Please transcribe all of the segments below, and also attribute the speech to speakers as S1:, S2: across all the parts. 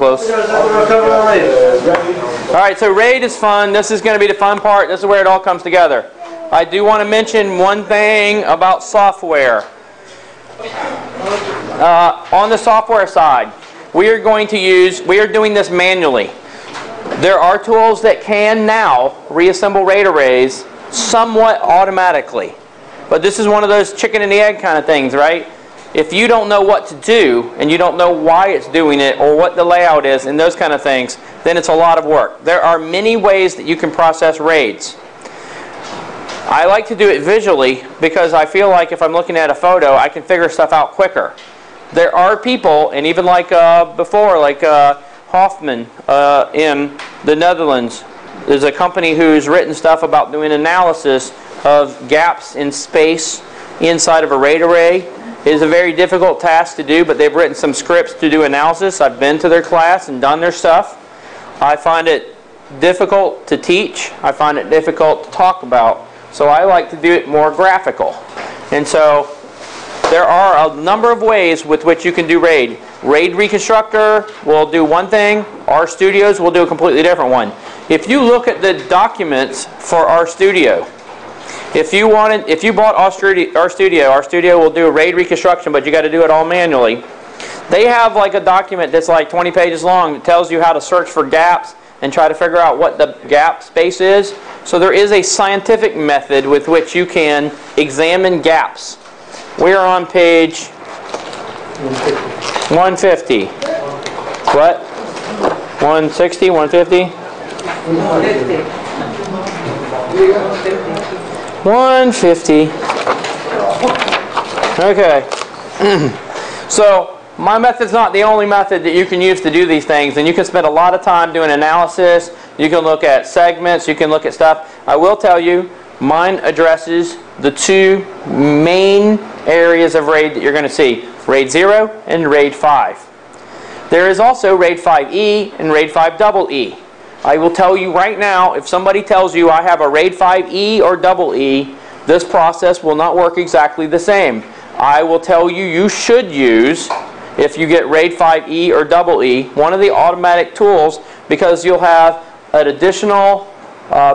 S1: Close. Alright, so RAID is fun. This is going to be the fun part. This is where it all comes together. I do want to mention one thing about software. On the software side, we are doing this manually. There are tools that can now reassemble RAID arrays somewhat automatically. But this is one of those chicken and the egg kind of things, right? If you don't know what to do, and you don't know why it's doing it, or what the layout is, and those kind of things, then it's a lot of work. There are many ways that you can process RAIDs. I like to do it visually because I feel like if I'm looking at a photo, I can figure stuff out quicker. There are people, and even like before, like Hoffman in the Netherlands, there's a company who's written stuff about doing analysis of gaps in space inside of a RAID array. It is a very difficult task to do, but they've written some scripts to do analysis. I've been to their class and done their stuff. I find it difficult to teach. I find it difficult to talk about. So I like to do it more graphical. And so there are a number of ways with which you can do RAID. RAID Reconstructor will do one thing. RStudios will do a completely different one. If you look at the documents for RStudio, if you bought RStudio will do a RAID reconstruction, but you got to do it all manually. They have like a document that's like 20 pages long that tells you how to search for gaps and try to figure out what the gap space is. So there is a scientific method with which you can examine gaps. We are on page 150. What? 160? 150? 150. Okay. So my method's not the only method that you can use to do these things, and you can spend a lot of time doing analysis. You can look at segments. You can look at stuff. I will tell you, mine addresses the two main areas of RAID that you're going to see: RAID 0 and RAID 5. There is also RAID 5E and RAID 5EE. I will tell you right now, if somebody tells you I have a RAID 5E or EE, this process will not work exactly the same. I will tell you, you should use, if you get RAID 5E or EE, one of the automatic tools, because you'll have an additional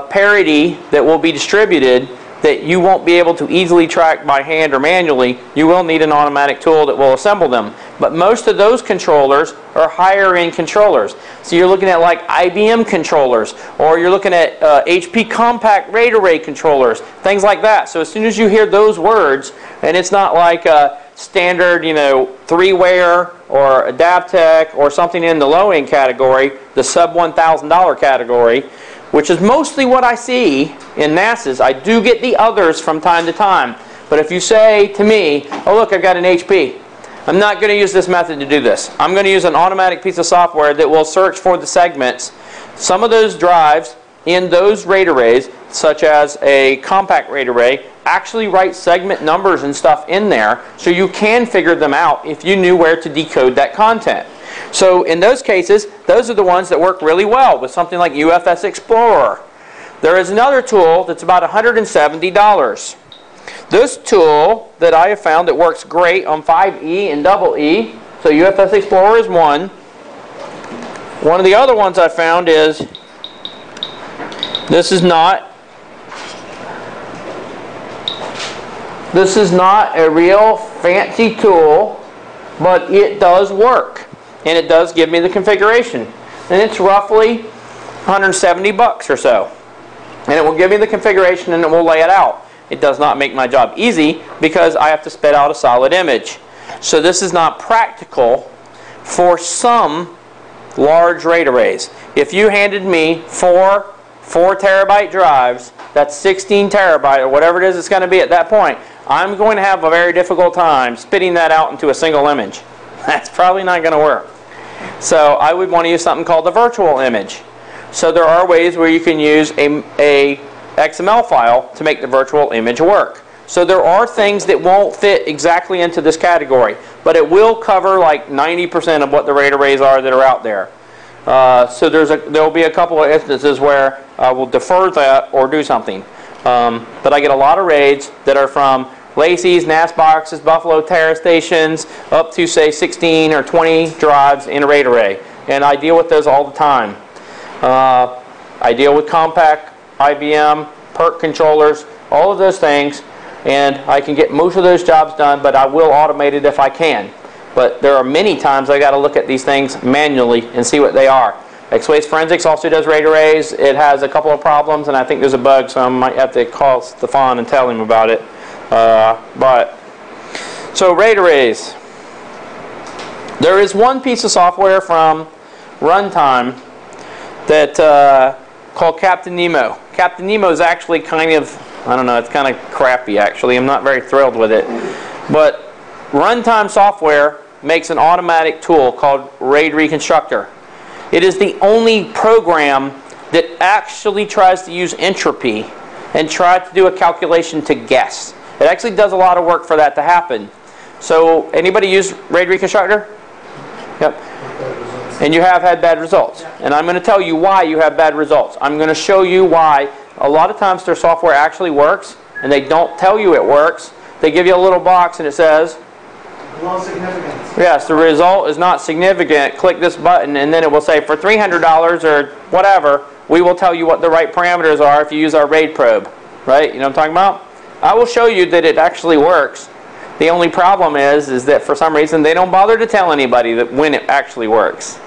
S1: parity that will be distributed that you won't be able to easily track by hand or manually. You will need an automatic tool that will assemble them. But most of those controllers are higher end controllers. So you're looking at like IBM controllers, or you're looking at HP compact RAID array controllers, things like that. So as soon as you hear those words, and it's not like a standard, 3-wear or Adaptec or something in the low end category, the sub $1,000 category, which is mostly what I see in NASA's. I do get the others from time to time. But if you say to me, oh look, I've got an HP, I'm not going to use this method to do this. I'm going to use an automatic piece of software that will search for the segments. Some of those drives in those RAID arrays, such as a compact RAID array, actually write segment numbers and stuff in there, so you can figure them out if you knew where to decode that content. So in those cases, those are the ones that work really well with something like UFS Explorer. There is another tool that's about $170. This tool that I have found that works great on 5E and EE, so UFS Explorer is one. One of the other ones I found is, this is not a real fancy tool, but it does work. And it does give me the configuration. And it's roughly $170 or so. And it will give me the configuration and it will lay it out. It does not make my job easy because I have to spit out a solid image. So this is not practical for some large RAID arrays. If you handed me four 4-terabyte drives, that's 16 terabyte or whatever it is it's going to be at that point, I'm going to have a very difficult time spitting that out into a single image. That's probably not going to work. So I would want to use something called the virtual image. So there are ways where you can use a XML file to make the virtual image work. So there are things that won't fit exactly into this category, but it will cover like 90% of what the RAID arrays are that are out there. So there will be a couple of instances where I will defer that or do something. But I get a lot of RAIDs that are from Lacey's, NAS boxes, Buffalo Terra stations, up to say 16 or 20 drives in a RAID array. and I deal with those all the time. I deal with Compaq, IBM, PERC controllers, all of those things, and I can get most of those jobs done, but I will automate it if I can. But there are many times I got to look at these things manually and see what they are. X-Waste Forensics also does RAID arrays. It has a couple of problems, and I think there's a bug, so I might have to call Stefan and tell him about it. So RAID arrays. There is one piece of software from Runtime that called Captain Nemo. Captain Nemo is actually kind of, I don't know, it's kind of crappy actually. I'm not very thrilled with it. But Runtime software makes an automatic tool called RAID Reconstructor. It is the only program that actually tries to use entropy and try to do a calculation to guess. It actually does a lot of work for that to happen. So anybody use RAID Reconstructor? Yep. And you have had bad results. And I'm going to tell you why you have bad results. I'm going to show you why a lot of times their software actually works and they don't tell you it works. They give you a little box and it says,
S2: low significance.
S1: Yes, the result is not significant. Click this button and then it will say for $300 or whatever, we will tell you what the right parameters are if you use our RAID probe. Right? You know what I'm talking about? I will show you that it actually works. The only problem is that for some reason they don't bother to tell anybody that when it actually works.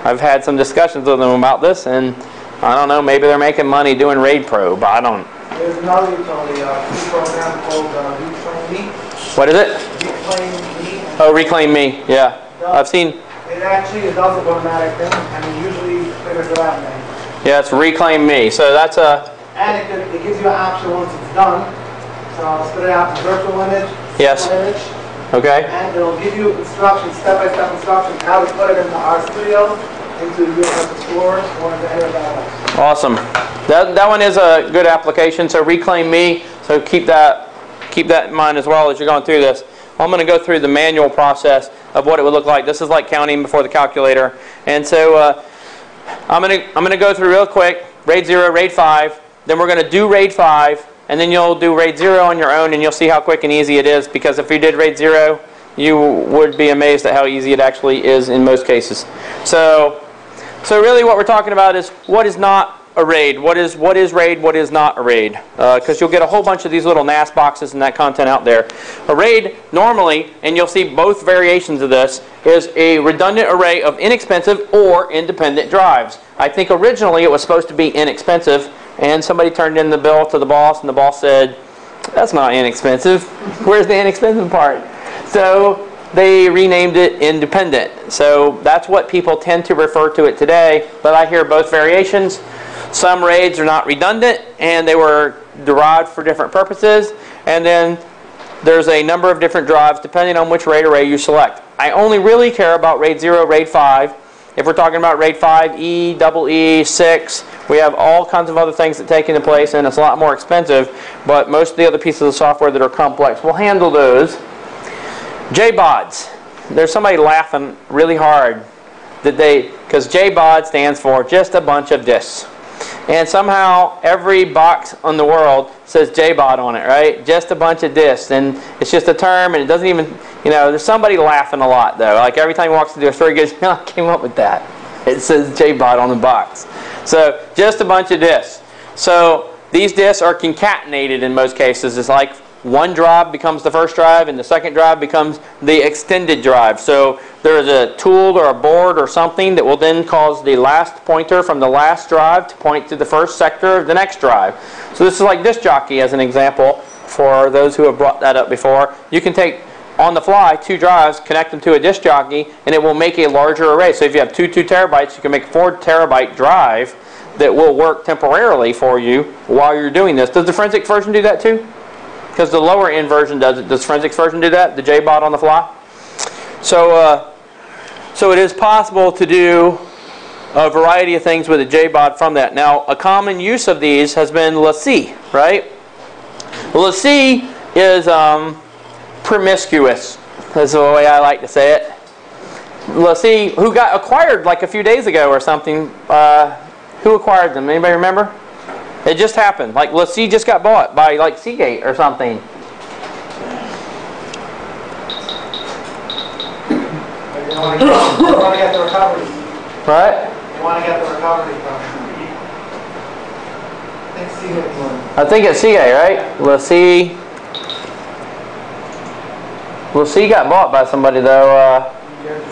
S1: I've had some discussions with them about this, and I don't know, maybe they're making money doing RAID probe. I don't.
S2: There's another utility, program called Reclaim Me.
S1: What is it?
S2: Reclaim Me.
S1: Oh, Reclaim Me. Yeah, I've seen.
S2: It actually does a automatic thing, and it usually figures it out.
S1: Yeah, it's Reclaim Me. So that's a.
S2: And it gives you an option once it's done. So I'll spit it out in virtual image.
S1: Yes.
S2: Image.
S1: Okay.
S2: And it'll give you instructions, step-by-step instructions, how to put it into RStudio, into Real-Time Explorer, or into any of that.
S1: Awesome. That one is a good application. So Reclaim Me. So keep that in mind as well as you're going through this. I'm going to go through the manual process of what it would look like. This is like counting before the calculator. And so I'm going to go through real quick. RAID 0, RAID 5. Then we're going to do RAID 5. And then you'll do RAID 0 on your own, and you'll see how quick and easy it is. Because if you did RAID 0, you would be amazed at how easy it actually is in most cases. So really what we're talking about is what is not a RAID. What is RAID, what is not a RAID. Because you'll get a whole bunch of these little NAS boxes and that content out there. A RAID normally, and you'll see both variations of this, is a redundant array of inexpensive or independent drives. I think originally it was supposed to be inexpensive. And somebody turned in the bill to the boss, and the boss said, that's not inexpensive. Where's the inexpensive part? So they renamed it independent. So that's what people tend to refer to it today. But I hear both variations. Some RAIDs are not redundant, and they were derived for different purposes. And then there's a number of different drives depending on which RAID array you select. I only really care about RAID 0, RAID 5. If we're talking about RAID 5, E, double E, 6, we have all kinds of other things that take into place, and it's a lot more expensive. But most of the other pieces of software that are complex will handle those. JBODs. There's somebody laughing really hard because JBOD stands for just a bunch of disks. And somehow every box on the world says JBOD on it, right? Just a bunch of disks. And it's just a term, and it doesn't even, there's somebody laughing a lot, though. Like every time he walks into a store, he goes, I came up with that. It says JBOD on the box. So just a bunch of disks. So these disks are concatenated in most cases. It's like one drive becomes the first drive, and the second drive becomes the extended drive. So there's a tool or a board or something that will then cause the last pointer from the last drive to point to the first sector of the next drive. So this is like Disk Jockey as an example for those who have brought that up before. You can take on the fly 2 drives, connect them to a Disk Jockey, and it will make a larger array. So if you have 2 terabytes, you can make a 4 terabyte drive that will work temporarily for you while you're doing this. Does the Forensics version do that too? Because the lower end version does it. Does Forensics version do that? The JBOD on the fly? So it is possible to do a variety of things with a JBOD from that. Now, a common use of these has been LaCie, right? LaCie is promiscuous. That's the way I like to say it. LaCie, who got acquired like a few days ago or something. Who acquired them? Anybody remember? It just happened. Like LaCie just got bought by like Seagate or something. Right?
S2: You want to get the recovery from. I think Seagate's one.
S1: I think it's Seagate, right? LaCie. LaCie got bought by somebody though.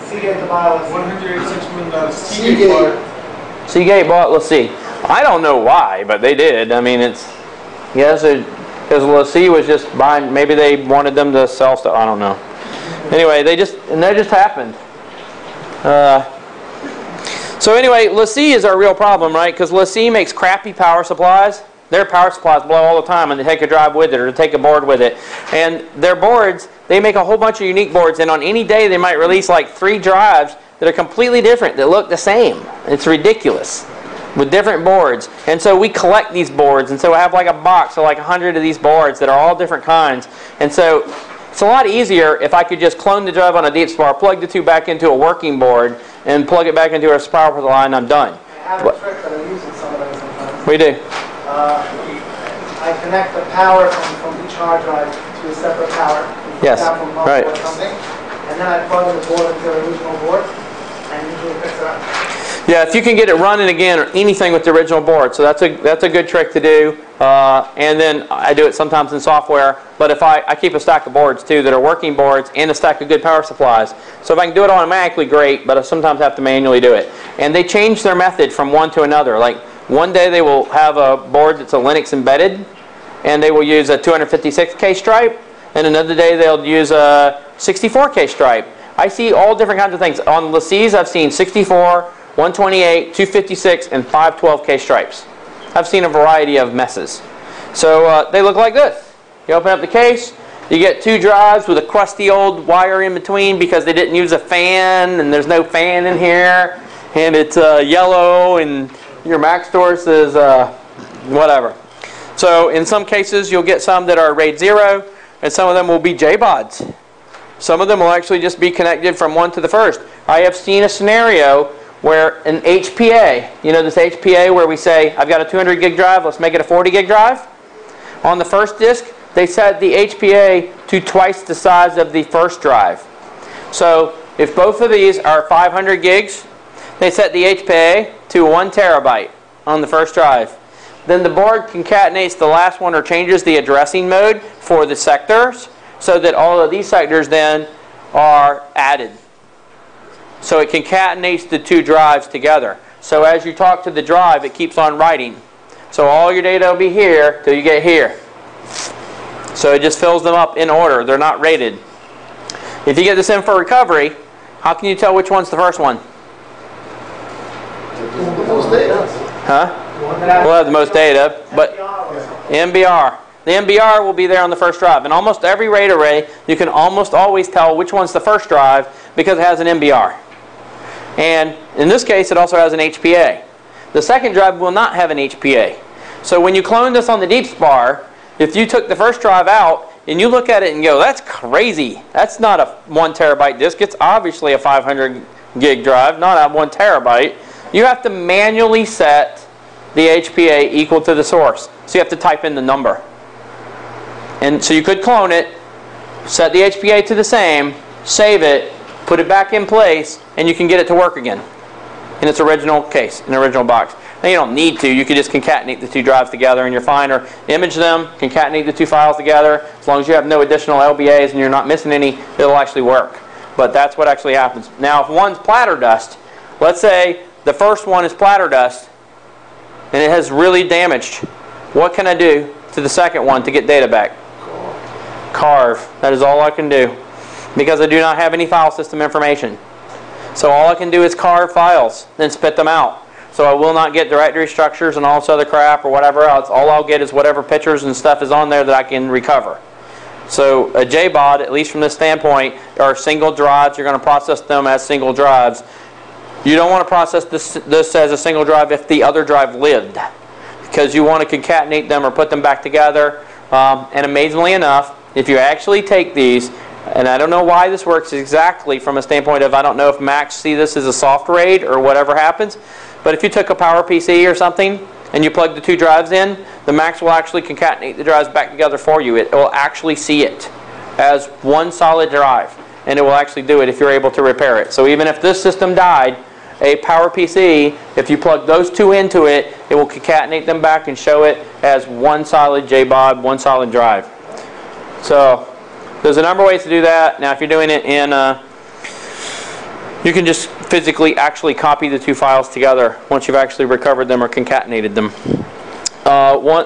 S2: Seagate to buy LaCie.
S3: $186 million.
S2: Seagate.
S1: Seagate bought LaCie. I don't know why, but they did. I mean, it's yes, because LaCie was just buying. Maybe they wanted them to sell stuff. I don't know. Anyway, that just happened. So anyway, LaCie is our real problem, right? Because LaCie makes crappy power supplies. Their power supplies blow all the time, and they take a drive with it or take a board with it. And their boards, they make a whole bunch of unique boards, and on any day they might release like 3 drives that are completely different, that look the same. It's ridiculous, with different boards. And so we collect these boards, and so I have like a box of like 100 of these boards that are all different kinds. And so it's a lot easier if I could just clone the drive on a DeepSpar, plug the 2 back into a working board, and plug it back into a power supply, and I'm done.
S2: I have a trick that I use in some of them sometimes.
S1: We do.
S2: I connect the power from each hard drive to a separate power.
S1: Yes,
S2: From
S1: right.
S2: or something, and then I plug in the board into the original board, and usually it picks it up.
S1: Yeah, if you can get it running again or anything with the original board, so that's a good trick to do. And then I do it sometimes in software. But if I keep a stack of boards too that are working boards and a stack of good power supplies. So if I can do it automatically, great. But I sometimes have to manually do it. And they change their method from one to another. Like one day they will have a board that's a Linux embedded, and they will use a 256K stripe. And another day they'll use a 64K stripe. I see all different kinds of things. On LaCie's, I've seen 64, 128, 256, and 512K stripes. I've seen a variety of messes. So they look like this. You open up the case, you get 2 drives with a crusty old wire in between because they didn't use a fan, and there's no fan in here, and it's yellow, and your Mac store says whatever. So in some cases, you'll get some that are RAID 0, and some of them will be JBODs. Some of them will actually just be connected from one to the first. I have seen a scenario where an HPA, you know this HPA where we say, I've got a 200 gig drive, let's make it a 40 gig drive. On the first disk, they set the HPA to twice the size of the first drive. So if both of these are 500 gigs, they set the HPA to 1 terabyte on the first drive. Then the board concatenates the last one or changes the addressing mode for the sectors so that all of these sectors then are added. So it concatenates the 2 drives together. So as you talk to the drive, it keeps on writing. So all your data will be here till you get here. So it just fills them up in order. They're not rated. If you get this in for recovery, how can you tell which one's the first one? Huh? We'll have the most data, but MBR. The MBR will be there on the first drive. In almost every RAID array, you can almost always tell which one's the first drive because it has an MBR. And in this case, it also has an HPA. The second drive will not have an HPA. So when you clone this on the DeepSpar, if you took the first drive out and you look at it and go, that's crazy. That's not a 1 terabyte disk. It's obviously a 500 gig drive, not a 1 terabyte. You have to manually set the HPA equal to the source. So you have to type in the number. And so you could clone it, set the HPA to the same, save it, put it back in place, and you can get it to work again in its original case, in the original box. Now you don't need to. You could just concatenate the 2 drives together and you're fine, or image them, concatenate the 2 files together. As long as you have no additional LBAs and you're not missing any, it'll actually work. But that's what actually happens. Now if one's platter dust, let's say the first one is platter dust and it has really damaged. What can I do to the second one to get data back? Carve. That is all I can do because I do not have any file system information. So all I can do is carve files, then spit them out. So I will not get directory structures and all this other crap or whatever else. All I'll get is whatever pictures and stuff is on there that I can recover. So a JBOD, at least from this standpoint, are single drives. You're going to process them as single drives. You don't want to process this as a single drive if the other drive lived, because you want to concatenate them or put them back together. And amazingly enough, if you actually take these, and I don't know why this works exactly from a standpoint of I don't know if Macs see this as a soft RAID or whatever happens, but if you took a PowerPC or something and you plug the 2 drives in, the Macs will actually concatenate the drives back together for you. It will actually see it as one solid drive, and it will actually do it if you're able to repair it. So even if this system died a PowerPC, if you plug those two into it, it will concatenate them back and show it as one solid JBOD, one solid drive. So there's a number of ways to do that. Now if you're doing it in, you can just physically actually copy the two files together once you've actually recovered them or concatenated them.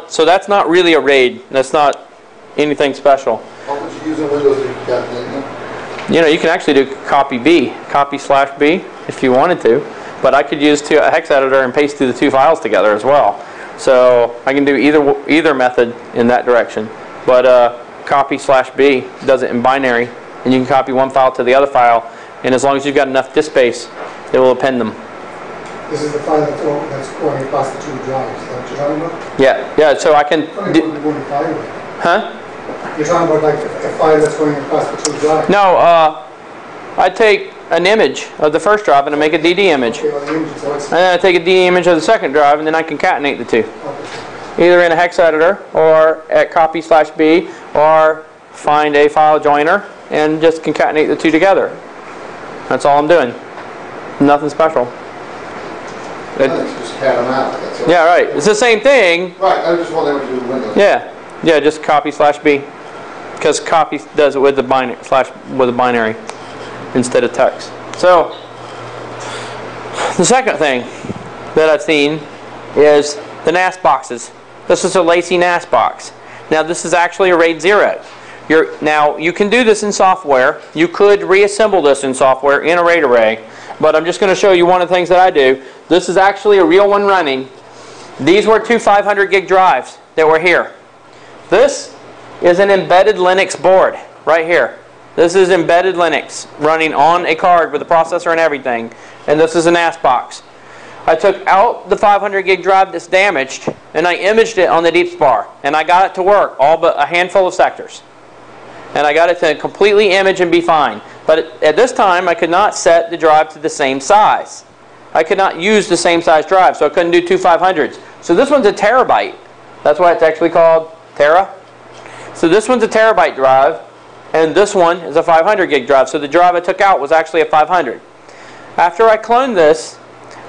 S1: So that's not really a RAID. That's not anything special.
S3: What would you use in Windows to concatenate them?
S1: You know, you can actually do copy B, copy/B if you wanted to, but I could use a hex editor and paste the two files together as well. So I can do either method in that direction. But copy/B does it in binary, and you can copy one file to the other file, and as long as you've got enough disk space, it will append them.
S2: This is the file that's going across the two drives. Is that what you're talking about?
S1: Yeah. So I can. Huh?
S2: You're talking about like a file that's going across the two drives?
S1: No, I take an image of the first drive and I make a DD image.
S2: Okay, well, the image, so
S1: And then I take a DD image of the second drive and then I concatenate the two.
S2: okay.
S1: Either in a hex editor or at copy/B or find a file joiner and just concatenate the two together. That's all I'm doing. Nothing special.
S3: It's just cat them out. That's all.
S1: Yeah, right. It's the same thing.
S3: Right, I just wondering what you do with Windows.
S1: Yeah, just copy/B, because copy does it with the binary instead of text. So the second thing that I've seen is the NAS boxes. This is a Lacy NAS box. Now this is actually a RAID 0. Now you can do this in software. You could reassemble this in software in a RAID array, but I'm just going to show you one of the things that I do. This is actually a real one running. These were two 500 gig drives that were here. This is an embedded Linux board right here. This is embedded Linux running on a card with a processor and everything. And this is a NAS box. I took out the 500 gig drive that's damaged and I imaged it on the DeepSpar. And I got it to work, all but a handful of sectors. And I got it to completely image and be fine. But at this time I could not set the drive to the same size. I could not use the same size drive, so I couldn't do two 500s. So this one's a terabyte. That's why it's actually called Tera. So this one's a terabyte drive, and this one is a 500 gig drive. So the drive I took out was actually a 500. After I cloned this,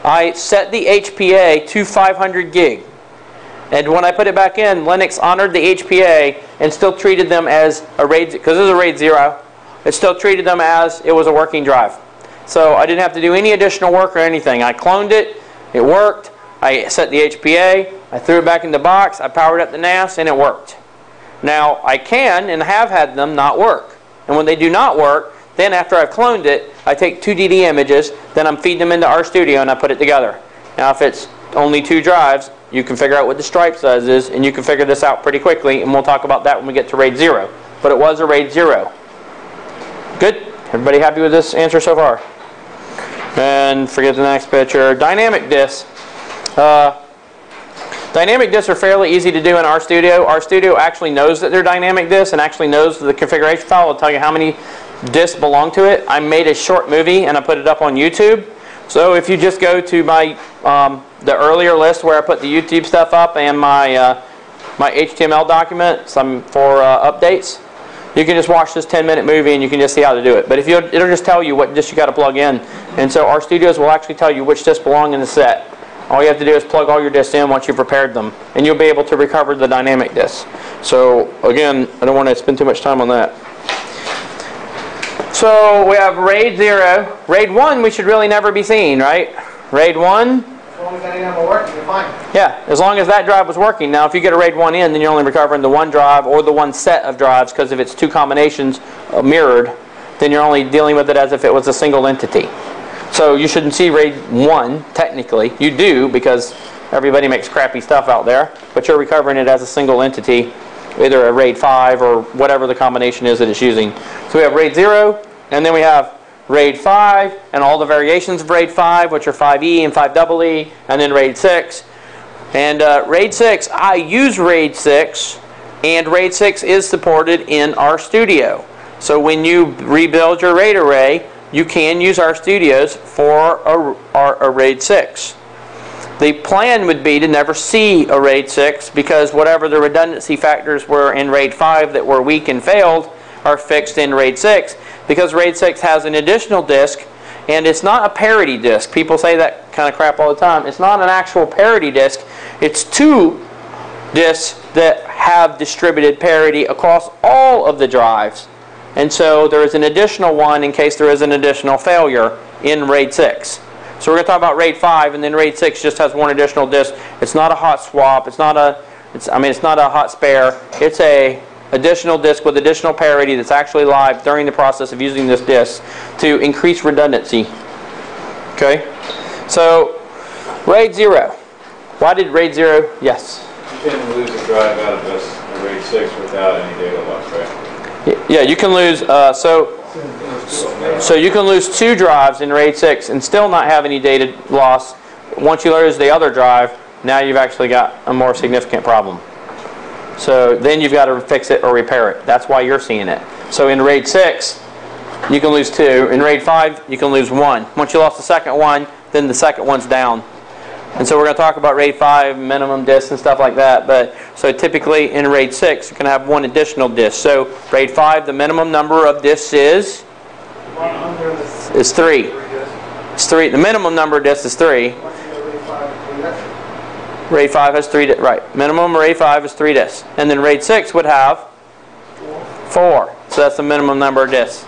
S1: I set the HPA to 500 gig. And when I put it back in, Linux honored the HPA and still treated them as a RAID, because it was a RAID 0, it still treated them as it was a working drive. So I didn't have to do any additional work or anything. I cloned it, it worked, I set the HPA, I threw it back in the box, I powered up the NAS, and it worked. Now, I can and have had them not work. And when they do not work, then after I've cloned it, I take two DD images, then I'm feeding them into RStudio and I put it together. Now, if it's only two drives, you can figure out what the stripe size is, and you can figure this out pretty quickly, and we'll talk about that when we get to RAID 0. But it was a RAID 0. Good? Everybody happy with this answer so far? And forget the next picture. Dynamic disks. Dynamic disks are fairly easy to do in RStudio. RStudio actually knows that they're dynamic disks and actually knows the configuration file. It'll tell you how many disks belong to it. I made a short movie and I put it up on YouTube. So if you just go to my the earlier list where I put the YouTube stuff up and my my HTML document for updates, you can just watch this 10-minute movie and you can just see how to do it. But if it'll just tell you what disk you got to plug in, and so RStudios will actually tell you which disks belong in the set. All you have to do is plug all your disks in once you've prepared them, and you'll be able to recover the dynamic disks. So again, I don't want to spend too much time on that. So we have RAID 0. RAID 1 we should really never be seeing, right? RAID 1.
S2: As long as that ain't working, you're fine.
S1: Yeah, as long as that drive was working. Now if you get a RAID 1 in, then you're only recovering the one drive or the one set of drives, because if it's two combinations mirrored, then you're only dealing with it as if it was a single entity. So you shouldn't see RAID 1, technically. You do, because everybody makes crappy stuff out there, but you're recovering it as a single entity, either a RAID 5 or whatever the combination is that it's using. So we have RAID 0, and then we have RAID 5, and all the variations of RAID 5, which are 5E and 5EE, and then RAID 6. And RAID 6, I use RAID 6, and RAID 6 is supported in RStudio. So when you rebuild your RAID array, you can use RStudios for a RAID 6. The plan would be to never see a RAID 6, because whatever the redundancy factors were in RAID 5 that were weak and failed are fixed in RAID 6, because RAID 6 has an additional disk, And it's not a parity disk. People say that kind of crap all the time. It's not an actual parity disk. It's 2 disks that have distributed parity across all of the drives. And so there is an additional one in case there is an additional failure in RAID 6. So we're going to talk about RAID 5, and then RAID 6 just has 1 additional disk. It's not a hot swap. It's not a hot spare. It's a additional disk with additional parity that's actually live during the process of using this disk to increase redundancy. Okay? So RAID 0. Why did RAID 0? Yes?
S4: You can lose a drive out of this RAID 6 without any data loss, right?
S1: Yeah, you can lose, so you can lose 2 drives in RAID 6 and still not have any data loss. Once you lose the other drive, now you've actually got a more significant problem. So then you've got to fix it or repair it. That's why you're seeing it. So in RAID 6, you can lose 2. In RAID 5, you can lose 1. Once you lost the second one, then the second one's down. And so we're going to talk about RAID 5, minimum disks and stuff like that. But so typically in RAID 6, you can have 1 additional disk. So RAID 5, the minimum number of disks is 3. It's 3. The minimum number of disks is 3. RAID 5 has 3 disks. Right. Minimum RAID 5 is 3 disks. And then RAID 6 would have 4. So that's the minimum number of disks.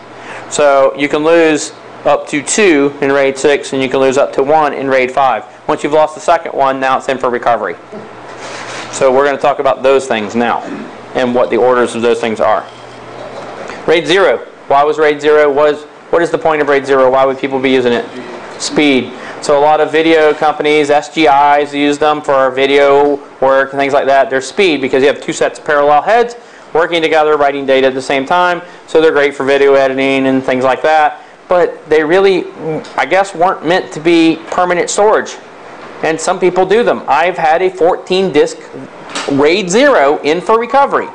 S1: So you can lose up to 2 in RAID 6, and you can lose up to 1 in RAID 5. Once you've lost the second one, now it's in for recovery. So we're going to talk about those things now and what the orders of those things are. RAID 0. Why was RAID 0? What is the point of RAID 0? Why would people be using it? Speed. So a lot of video companies, SGIs, use them for video work and things like that. They're speed because you have 2 sets of parallel heads working together, writing data at the same time. So they're great for video editing and things like that. But they really, I guess, weren't meant to be permanent storage. And some people do them. I've had a 14-disk RAID 0 in for recovery.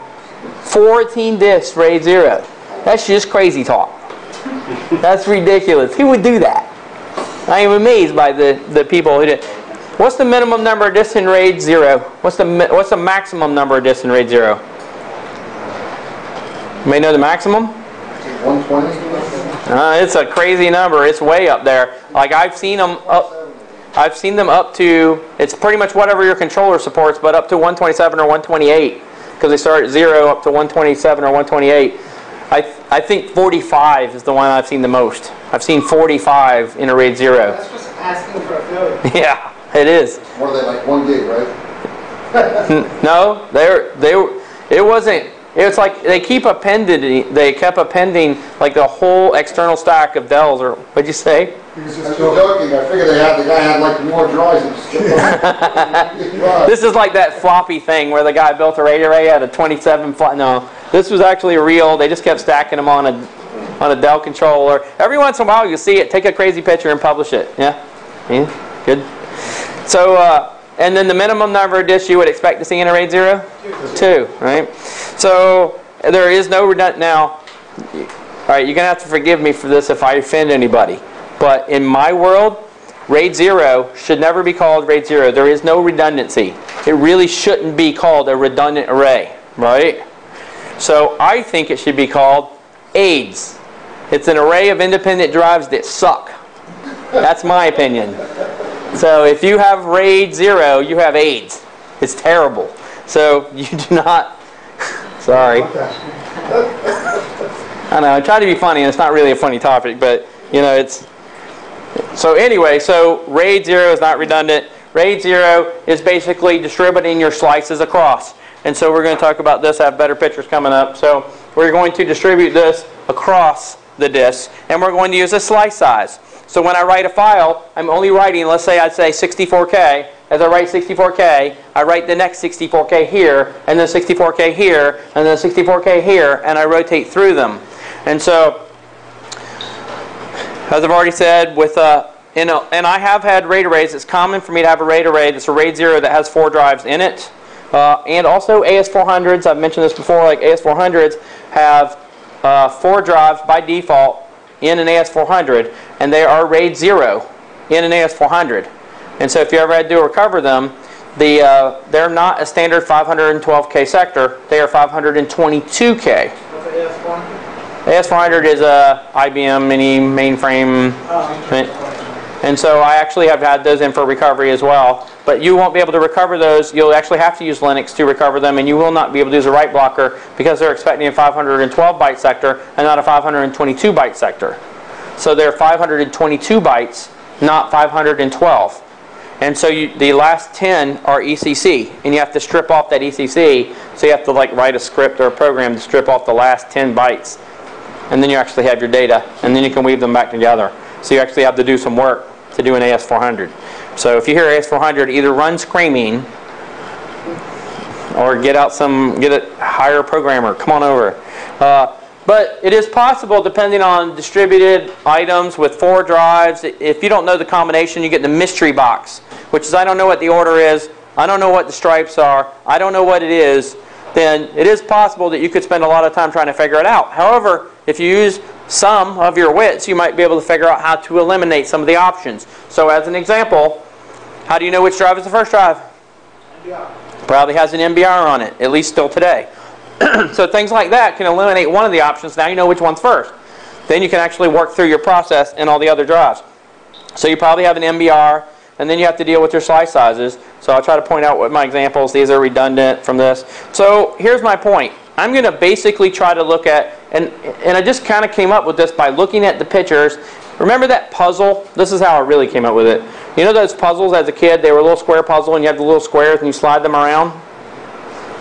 S1: 14 disks RAID 0. That's just crazy talk. That's ridiculous. Who would do that? I am amazed by the people who did. What's the minimum number of disks in RAID 0? What's the maximum number of disks in RAID 0? You may know the maximum?
S3: 120?
S1: It's a crazy number. It's way up there. Like I've seen them up to, it's pretty much whatever your controller supports, but up to 127 or 128, because they start at 0 up to 127 or 128. I think 45 is the one I've seen the most. I've seen 45 in a RAID 0.
S2: That's just asking for a failure.
S1: Yeah, it is.
S3: What are they, like 1 gig, right?
S1: No, it wasn't. It's like they kept appending like the whole external stack of Dells, or what'd you say?
S3: I was joking. I figured the guy had like more drives than
S1: This is like that floppy thing where the guy built a RAID array out of 27 No, this was actually real. They just kept stacking them on a Dell controller. Every once in a while you'll see it, take a crazy picture and publish it. Yeah? Good. So, and then the minimum number of disks you would expect to see in a RAID 0? 2, right? So there is no redundant. Now, all right, you're going to have to forgive me for this if I offend anybody. But in my world, RAID 0 should never be called RAID 0. There is no redundancy. It really shouldn't be called a redundant array, right? So I think it should be called AIDS. It's an array of independent drives that suck. That's my opinion. So if you have RAID 0, you have AIDS. It's terrible. So you do not... Sorry. I know, I try to be funny, and it's not really a funny topic, but, you know, it's... So anyway, so RAID 0 is not redundant. RAID 0 is basically distributing your slices across. And so we're going to talk about this. I have better pictures coming up. So we're going to distribute this across the disk, and we're going to use a slice size. So when I write a file, I'm only writing, let's say I'd say 64K. As I write 64K, I write the next 64K here, and then 64K here, and then 64K here, and I rotate through them. And so, as I've already said, and I have had RAID arrays. It's common for me to have a RAID array that's a RAID 0 that has 4 drives in it. And also AS400s, I've mentioned this before, like AS400s have 4 drives by default in an AS400, and they are RAID 0 in an AS400. And so if you ever had to recover them, they're not a standard 512K sector. They are 522K.
S2: What's an AS400?
S1: AS400 is a IBM mini mainframe. And so I actually have had those in for recovery as well. But you won't be able to recover those. You'll actually have to use Linux to recover them, and you will not be able to use a write blocker because they're expecting a 512 byte sector and not a 522 byte sector. So they're 522 bytes, not 512. And so the last 10 are ECC, and you have to strip off that ECC. So you have to like write a script or a program to strip off the last 10 bytes. And then you actually have your data, and then you can weave them back together. So you actually have to do some work to do an AS400. So if you hear AS400, either run screaming or get a hire a programmer. Come on over. But it is possible, depending on distributed items with 4 drives. If you don't know the combination, you get the mystery box, which is I don't know what the order is, I don't know what the stripes are, I don't know what it is. Then it is possible that you could spend a lot of time trying to figure it out. However, if you use some of your wits, you might be able to figure out how to eliminate some of the options. So as an example, how do you know which drive is the first drive?
S2: MBR.
S1: Probably has an MBR on it, at least still today. So things like that can eliminate one of the options. Now you know which one's first. Then you can actually work through your process and all the other drives. So you probably have an MBR, and then you have to deal with your slice sizes. So I'll try to point out what my examples, these are redundant from this. So here's my point. I'm going to basically try to look at, and I just kind of came up with this by looking at the pictures. Remember that puzzle? This is how I really came up with it. You know those puzzles as a kid? They were a little square puzzle, and you have the little squares and you slide them around?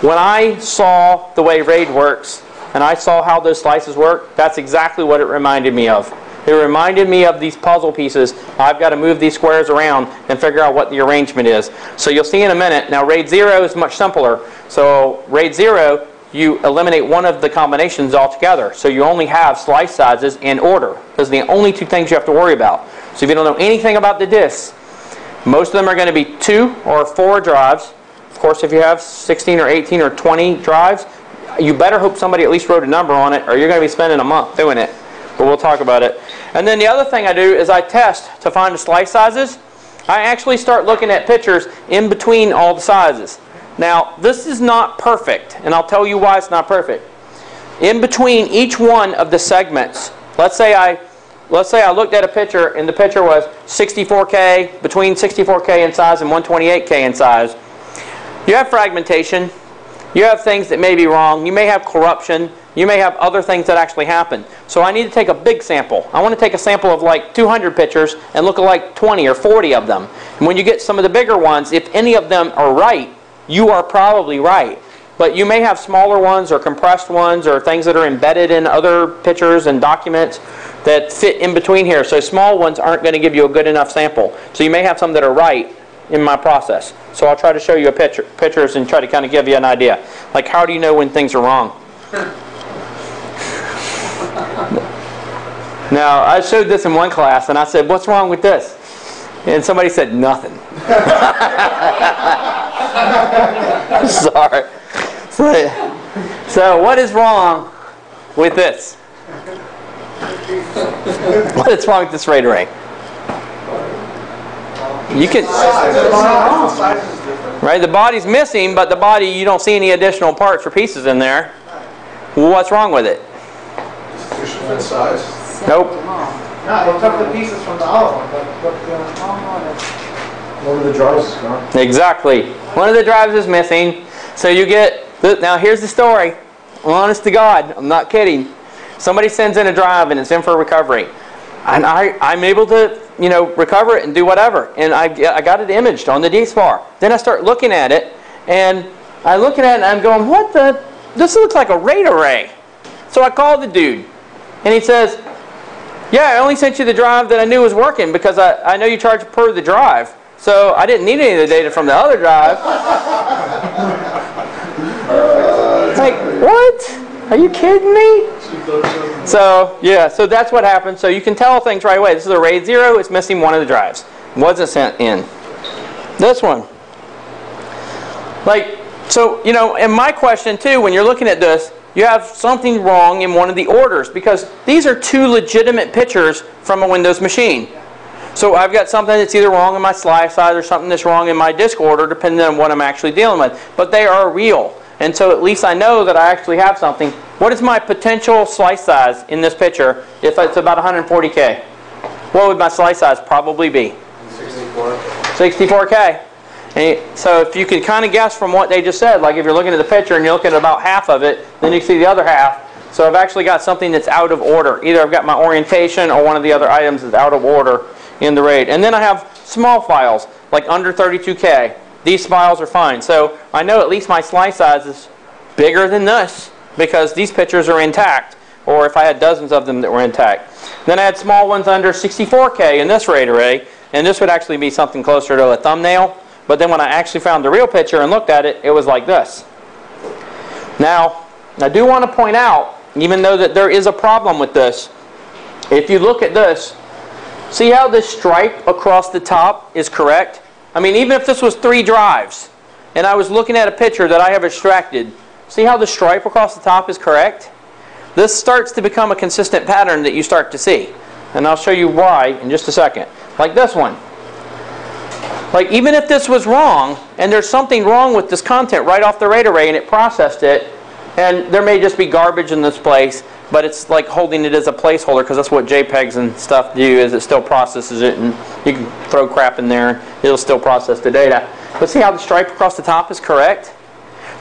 S1: When I saw the way RAID works, and I saw how those slices work, that's exactly what it reminded me of. It reminded me of these puzzle pieces. I've got to move these squares around and figure out what the arrangement is. So you'll see in a minute. Now RAID 0 is much simpler. So RAID 0, you eliminate one of the combinations altogether. So you only have slice sizes and order. Those are the only 2 things you have to worry about. So if you don't know anything about the disks, most of them are going to be 2 or 4 drives. Of course, if you have 16 or 18 or 20 drives, you better hope somebody at least wrote a number on it, or you're going to be spending a month doing it. But we'll talk about it. And then the other thing I do is I test to find the slice sizes. I actually start looking at pictures in between all the sizes. Now, this is not perfect, and I'll tell you why it's not perfect. In between each one of the segments, let's say I looked at a picture, and the picture was 64K, between 64K in size and 128K in size. You have fragmentation. You have things that may be wrong. You may have corruption. You may have other things that actually happen. So I need to take a big sample. I want to take a sample of like 200 pictures and look at like 20 or 40 of them. And when you get some of the bigger ones, if any of them are right, you are probably right. But you may have smaller ones or compressed ones or things that are embedded in other pictures and documents that fit in between here. So small ones aren't going to give you a good enough sample. So you may have some that are right in my process. So I'll try to show you pictures and try to kind of give you an idea. Like, how do you know when things are wrong? Now, I showed this in one class, and I said, what's wrong with this? And somebody said, nothing. Sorry. So what is wrong with this? What is wrong with this RAID array? You can, right? The body's missing, but the body, you don't see any additional parts or pieces in there. What's wrong with it?
S2: Different size.
S1: Nope.
S2: No, they took the pieces from the other one, but
S3: One of the drives is gone.
S1: Exactly. One of the drives is missing. So you get, now here's the story. Honest to God, I'm not kidding. Somebody sends in a drive and it's in for recovery. And I'm able to, recover it and do whatever. And I got it imaged on the DSPAR. Then I start looking at it, and I look at it and I'm going, what the? This looks like a RAID array. So I called the dude, and he says, yeah, I only sent you the drive that I knew was working because I know you charge per the drive. So I didn't need any of the data from the other drive. Like, what? Are you kidding me? So, yeah, so that's what happened. So you can tell things right away. This is a RAID 0. It's missing one of the drives. Wasn't sent in. This one. Like, so, and my question, too, when you're looking at this, you have something wrong in one of the orders because these are 2 legitimate pictures from a Windows machine. So I've got something that's either wrong in my slice size or something that's wrong in my disk order, depending on what I'm actually dealing with. But they are real. And so at least I know that I actually have something. What is my potential slice size in this picture if it's about 140K? What would my slice size probably be? 64K. And so if you can kind of guess from what they just said, like if you're looking at the picture and you're looking at about half of it, then you see the other half. So I've actually got something that's out of order. Either I've got my orientation or one of the other items is out of order in the RAID. And then I have small files, like under 32K. These files are fine. So I know at least my slice size is bigger than this because these pictures are intact, or if I had dozens of them that were intact. Then I had small ones under 64K in this RAID array, and this would actually be something closer to a thumbnail. But then when I actually found the real picture and looked at it, it was like this. Now, I do want to point out, even though that there is a problem with this, if you look at this, see how this stripe across the top is correct? I mean, even if this was 3 drives, and I was looking at a picture that I have extracted, see how the stripe across the top is correct? This starts to become a consistent pattern that you start to see. And I'll show you why in just a second. Like this one. Like even if this was wrong, and there's something wrong with this content right off the RAID array and it processed it, and there may just be garbage in this place, but it's like holding it as a placeholder because that's what JPEGs and stuff do, is it still processes it, and you can throw crap in there, it'll still process the data. But see how the stripe across the top is correct?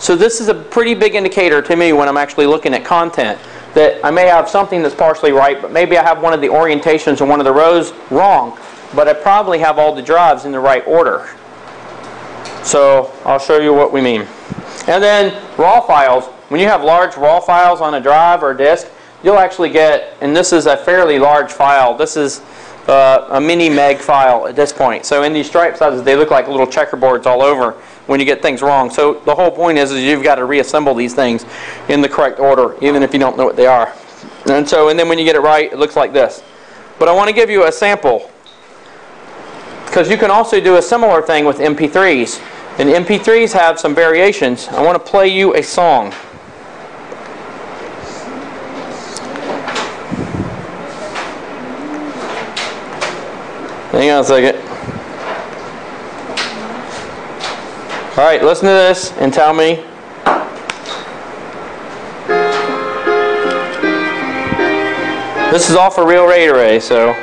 S1: So this is a pretty big indicator to me when I'm actually looking at content, that I may have something that's partially right, but maybe I have one of the orientations or one of the rows wrong, but I probably have all the drives in the right order. So I'll show you what we mean. And then raw files. When you have large raw files on a drive or a disk, you'll actually get, and this is a fairly large file, this is a mini meg file at this point. So in these stripe sizes, they look like little checkerboards all over when you get things wrong. So the whole point is you've got to reassemble these things in the correct order, even if you don't know what they are. And then when you get it right, it looks like this. But I want to give you a sample, because you can also do a similar thing with MP3s. And MP3s have some variations. I want to play you a song. Hang on a second. Alright, listen to this and tell me. This is all for real RAID array, so.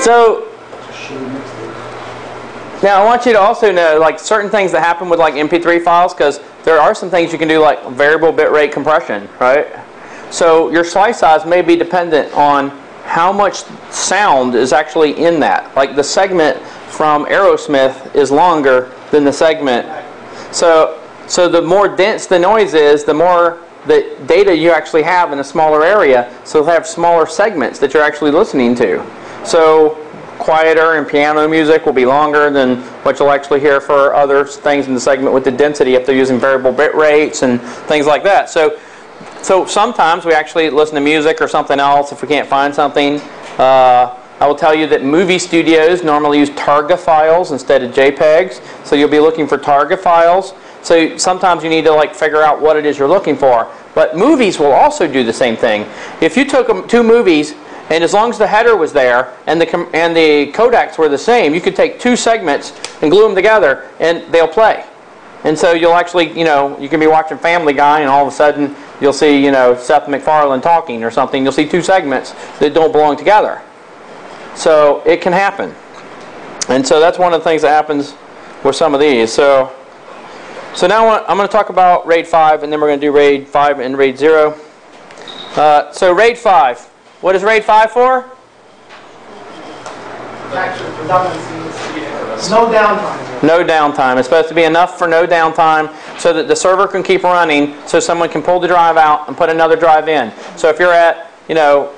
S1: So now I want you to also know like certain things that happen with like MP3 files, because there are some things you can do like variable bitrate compression, right? So your slice size may be dependent on how much sound is actually in that. Like the segment from Aerosmith is longer than the segment. So the more dense the noise is, the more the data you actually have in a smaller area, so they'll have smaller segments that you're actually listening to. So quieter and piano music will be longer than what you'll actually hear for other things in the segment with the density if they're using variable bit rates and things like that. So sometimes we actually listen to music or something else if we can't find something. I will tell you that movie studios normally use Targa files instead of JPEGs, so you'll be looking for Targa files. So sometimes you need to like figure out what it is you're looking for. But movies will also do the same thing. If you took 2 movies, and as long as the header was there and the codecs were the same, you could take 2 segments and glue them together and they'll play. And so you'll actually, you can be watching Family Guy and all of a sudden you'll see, Seth MacFarlane talking or something. You'll see 2 segments that don't belong together. So it can happen. And so that's one of the things that happens with some of these. So now I'm going to talk about RAID 5, and then we're going to do RAID 5 and RAID 0. So RAID 5. What is RAID 5 for?
S2: Actually, redundancy. No downtime.
S1: No downtime. It's supposed to be enough for no downtime so that the server can keep running, so someone can pull the drive out and put another drive in. So if you're at,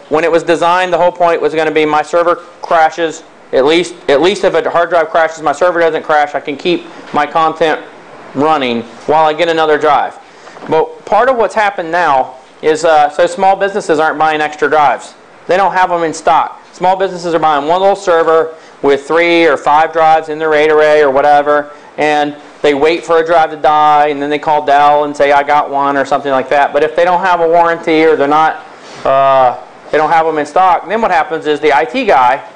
S1: when it was designed, the whole point was going to be my server crashes. At least if a hard drive crashes, my server doesn't crash. I can keep my content running while I get another drive. But part of what's happened now is so small businesses aren't buying extra drives. They don't have them in stock. Small businesses are buying one little server with 3 or 5 drives in their RAID array or whatever, and they wait for a drive to die, and then they call Dell and say, I got one, or something like that. But if they don't have a warranty, or they're not, they don't have them in stock, then what happens is the IT guy,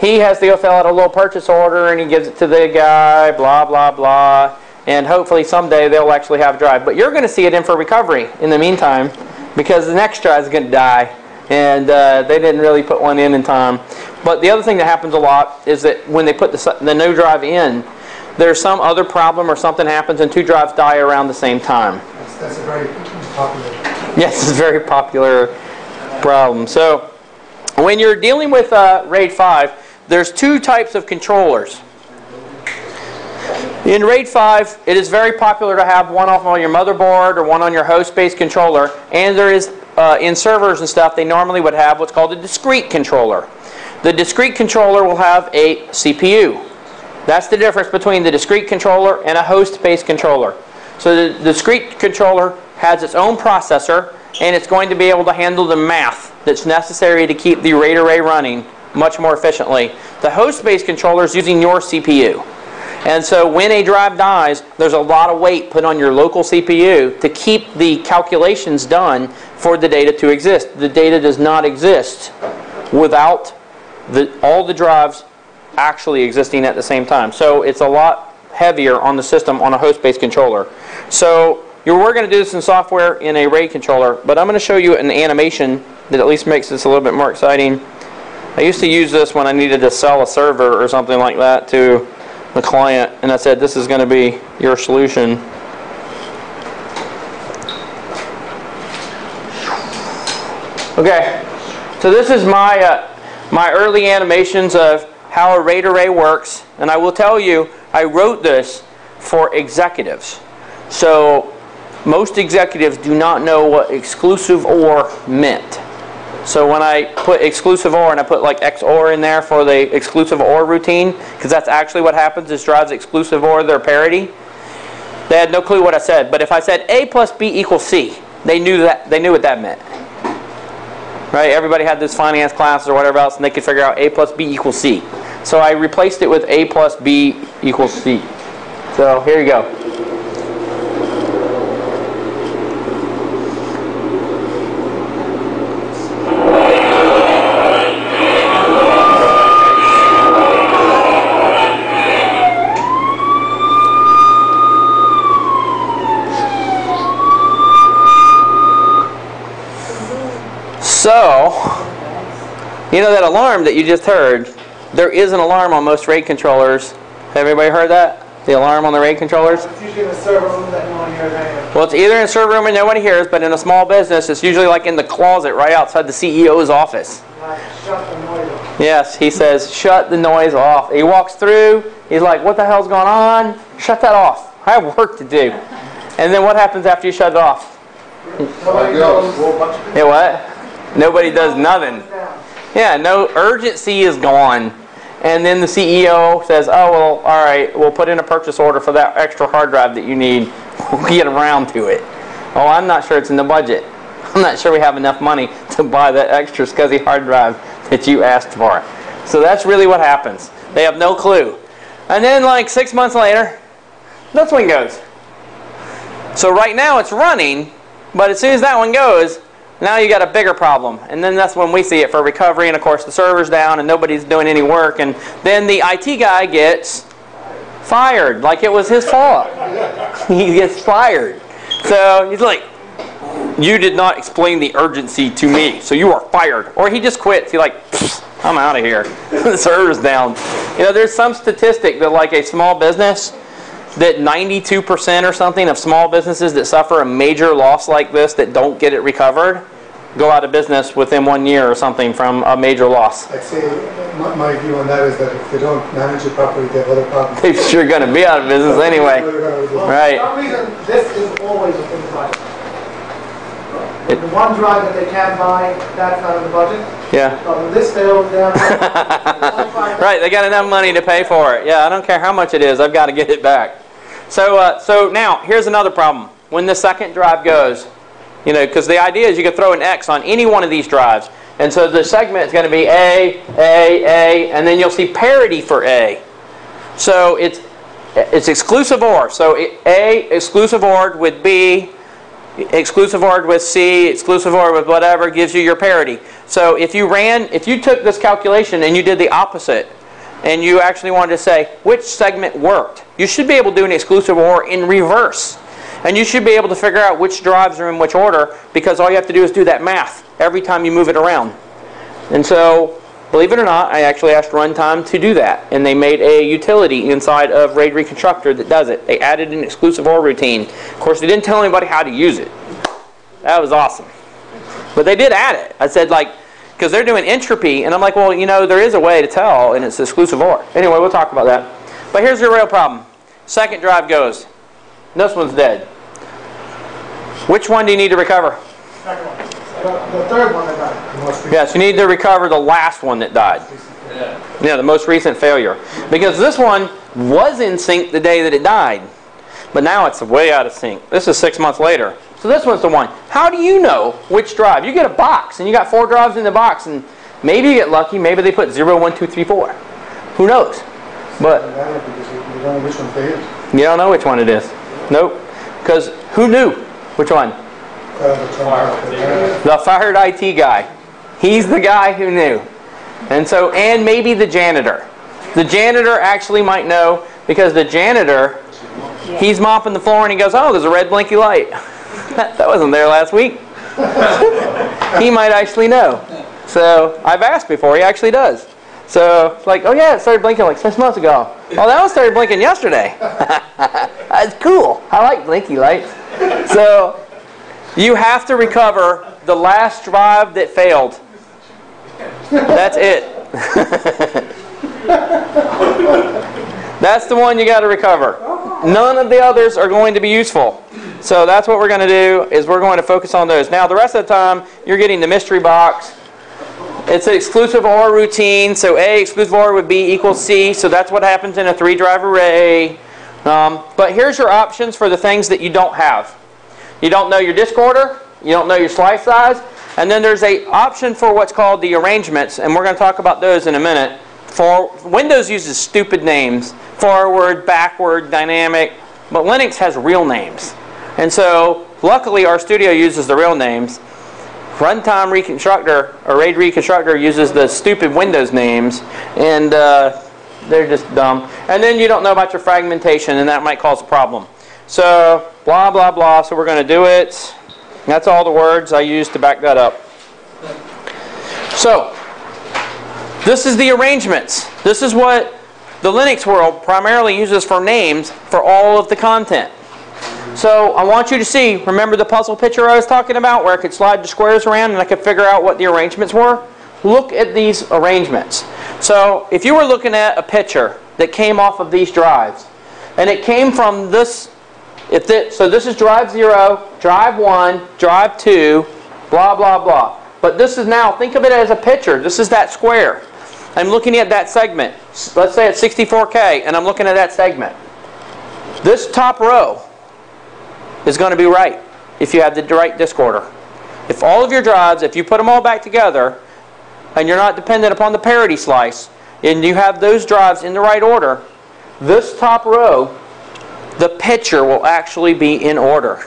S1: he has to go fill out a little purchase order, and he gives it to the guy, blah, blah, blah, and hopefully someday they'll actually have a drive. But you're going to see it in for recovery in the meantime, because the next drive is going to die, and they didn't really put one in time. But the other thing that happens a lot is that when they put the new drive in, there's some other problem or something happens and 2 drives die around the same time.
S2: That's a very popular.
S1: Yes, it's a very popular problem. So when you're dealing with RAID 5, there's 2 types of controllers. In RAID 5, it is very popular to have one off on your motherboard or one on your host-based controller. And there is, in servers and stuff, they normally would have what's called a discrete controller. The discrete controller will have a CPU. That's the difference between the discrete controller and a host-based controller. So the discrete controller has its own processor, and it's going to be able to handle the math that's necessary to keep the RAID array running much more efficiently. The host-based controller is using your CPU. And so when a drive dies, there's a lot of weight put on your local CPU to keep the calculations done for the data to exist. The data does not exist without all the drives actually existing at the same time. So it's a lot heavier on the system on a host-based controller. So we're going to do this in software in a RAID controller, but I'm going to show you an animation that at least makes this a little bit more exciting. I used to use this when I needed to sell a server or something like that to the client, and I said, this is going to be your solution. Okay, so this is my early animations of how a RAID array works, and I will tell you, I wrote this for executives. So most executives do not know what exclusive OR meant. So when I put exclusive OR and I put like XOR in there for the exclusive OR routine, because that's actually what happens, is drives exclusive OR their parity. They had no clue what I said, but if I said A plus B equals C, they knew what that meant. Right? Everybody had this finance class or whatever else, and they could figure out A plus B equals C. So I replaced it with A plus B equals C. So here you go. So, you know that alarm that you just heard? There is an alarm on most RAID controllers. Have everybody heard that? The alarm on the RAID controllers?
S2: It's usually in the server room that no one hears anyway.
S1: Well, it's either in a server room and nobody hears, but in a small business, it's usually like in the closet right outside the CEO's office.
S2: Shut the noise off.
S1: Yes, he says, shut the noise off. He walks through, he's like, what the hell's going on? Shut that off. I have work to do. And then what happens after you shut it off?
S2: Nobody goes.
S1: Yeah, what? Nobody does nothing. Yeah, no urgency is gone. And then the CEO says, oh, well, all right, we'll put in a purchase order for that extra hard drive that you need. We'll get around to it. Oh, I'm not sure it's in the budget. I'm not sure we have enough money to buy that extra SCSI hard drive that you asked for. So that's really what happens. They have no clue. And then like 6 months later, this one goes. So right now it's running, but as soon as that one goes, now you got a bigger problem. And then that's when we see it for recovery, and of course the server's down and nobody's doing any work, and then the IT guy gets fired like it was his fault. He gets fired. So he's like, you did not explain the urgency to me, so you are fired. Or he just quits. He's like, I'm out of here. The server's down. You know, there's some statistic that like a small business, that 92% or something of small businesses that suffer a major loss like this that don't get it recovered go out of business within 1 year or something from a major loss.
S5: I'd say my view on that is that if they don't manage it properly, they have other problems.
S1: They're sure going to be out of business anyway. Right.
S2: For some reason, this is always within the budget. The one drive that they can buy, that's not in the budget.
S1: Yeah.
S2: But when this fails, they have
S1: Right, they got enough money to pay for it. Yeah, I don't care how much it is, I've got to get it back. So now, here's another problem. when the second drive goes. You know, because the idea is you can throw an X on any one of these drives. And so the segment is going to be A, and then you'll see parity for A. So it's exclusive OR. So A exclusive ORed with B, exclusive ORed with C, exclusive OR with whatever gives you your parity. So if you took this calculation and you did the opposite, and you actually wanted to say which segment worked, you should be able to do an exclusive OR in reverse. And you should be able to figure out which drives are in which order, because all you have to do is do that math every time you move it around. And so, believe it or not, I actually asked Runtime to do that. And they made a utility inside of RAID Reconstructor that does it. They added an exclusive OR routine. Of course, they didn't tell anybody how to use it. That was awesome. But they did add it. I said, like, because they're doing entropy, and I'm like, well, you know, there is a way to tell, and it's exclusive OR. Anyway, we'll talk about that. But here's the real problem. Second drive goes. This one's dead. Which one do you need to recover?
S2: Second one. The third one that died.
S1: Yes, you need to recover the last one that died. Yeah, the most recent failure. Because this one was in sync the day that it died. But now it's way out of sync. This is 6 months later. So this one's the one. How do you know which drive? You get a box, and you got 4 drives in the box, and maybe you get lucky. Maybe they put 0, 1, 2, 3, 4. Who knows? But
S5: You don't know which one failed.
S1: you don't know which one it is. Nope. Because who knew? Which one? The fired IT guy. He's the guy who knew. And so, and maybe the janitor. The janitor actually might know, because the janitor, he's mopping the floor and he goes, oh, there's a red blinky light. That wasn't there last week. He might actually know. So I've asked before, he actually does. So it's like, oh yeah, it started blinking like 6 months ago. Oh, that one started blinking yesterday. That's cool. I like blinky lights. So you have to recover the last drive that failed. That's it. That's the one you got to recover. None of the others are going to be useful. So that's what we're going to do, is we're going to focus on those. Now the rest of the time, you're getting the mystery box. It's an exclusive OR routine. So A exclusive OR would be equals C. So that's what happens in a 3-drive array. But here's your options for the things that you don't have. You don't know your disk order. You don't know your slice size. And then there's an option for what's called the arrangements. And we're going to talk about those in a minute. Windows uses stupid names. Forward, backward, dynamic. But Linux has real names. And so, luckily, RStudio uses the real names. Runtime Reconstructor, or RAID Reconstructor, uses the stupid Windows names. And they're just dumb. And then you don't know about your fragmentation, and that might cause a problem. So, blah, blah, blah. So we're going to do it. That's all the words I used to back that up. So, this is the arrangements. This is what the Linux world primarily uses for names for all of the content. So I want you to see, remember the puzzle picture I was talking about where I could slide the squares around and I could figure out what the arrangements were? Look at these arrangements. So if you were looking at a picture that came off of these drives, and it came from this, so this is drive 0, drive 1, drive 2, blah, blah, blah. But this is now, think of it as a picture. This is that square. I'm looking at that segment. Let's say it's 64K, and I'm looking at that segment. This top row is going to be right if you have the right disk order. If all of your drives, if you put them all back together, and you're not dependent upon the parity slice, and you have those drives in the right order, this top row, the picture will actually be in order.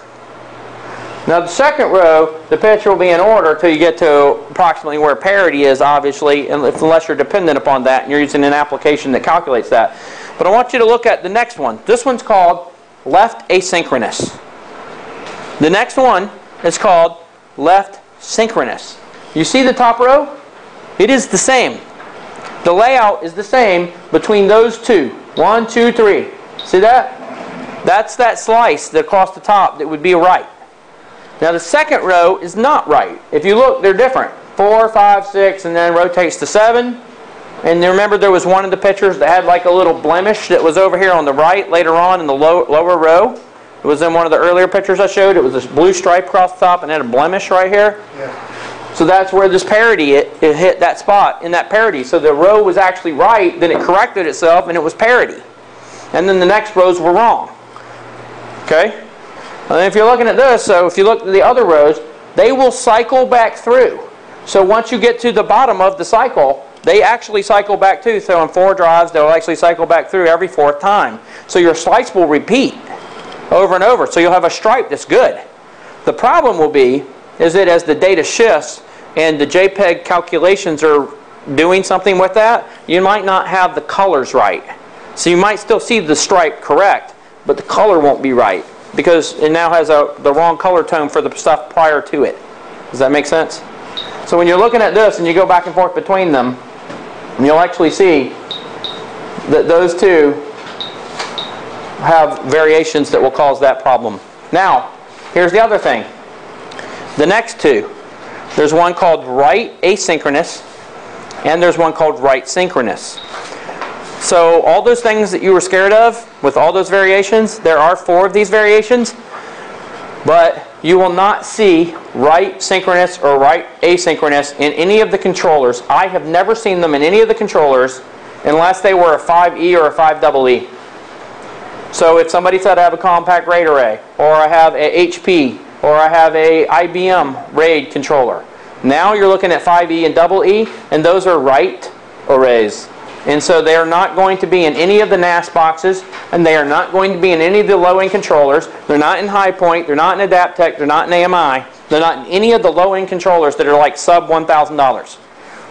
S1: Now the second row, the picture will be in order until you get to approximately where parity is, obviously, unless you're dependent upon that and you're using an application that calculates that. But I want you to look at the next one. This one's called left asynchronous. The next one is called left synchronous. You see the top row? It is the same. The layout is the same between those two. 1, 2, 3. See that? That's that slice that across the top that would be right. Now the second row is not right. If you look, they're different. 4, 5, 6, and then rotates to 7. And remember there was one of the pictures that had like a little blemish that was over here on the right later on in the lower row. It was in one of the earlier pictures I showed. It was a blue stripe across the top and had a blemish right here. Yeah. So that's where this parity, it hit that spot in that parity. So the row was actually right, then it corrected itself and it was parity. And then the next rows were wrong. Okay? And if you're looking at this, so if you look at the other rows, they will cycle back through. So once you get to the bottom of the cycle, they actually cycle back too. So in 4 drives, they'll actually cycle back through every 4th time. So your slice will repeat over and over. So you'll have a stripe that's good. The problem will be is that as the data shifts and the JPEG calculations are doing something with that, you might not have the colors right. So you might still see the stripe correct, but the color won't be right because it now has the wrong color tone for the stuff prior to it. Does that make sense? So when you're looking at this and you go back and forth between them, you'll actually see that those two have variations that will cause that problem. Now, here's the other thing. The next two. There's one called write asynchronous, and there's one called write synchronous. So all those things that you were scared of, with all those variations, there are 4 of these variations, but you will not see write synchronous or write asynchronous in any of the controllers. I have never seen them in any of the controllers unless they were a 5E or a 5EE. So if somebody said I have a compact RAID array, or I have a HP, or I have a IBM RAID controller. Now you're looking at 5E and EE, and those are write arrays. And so they are not going to be in any of the NAS boxes, and they are not going to be in any of the low-end controllers. They're not in HighPoint, they're not in Adaptec, they're not in AMI. They're not in any of the low-end controllers that are like sub $1,000.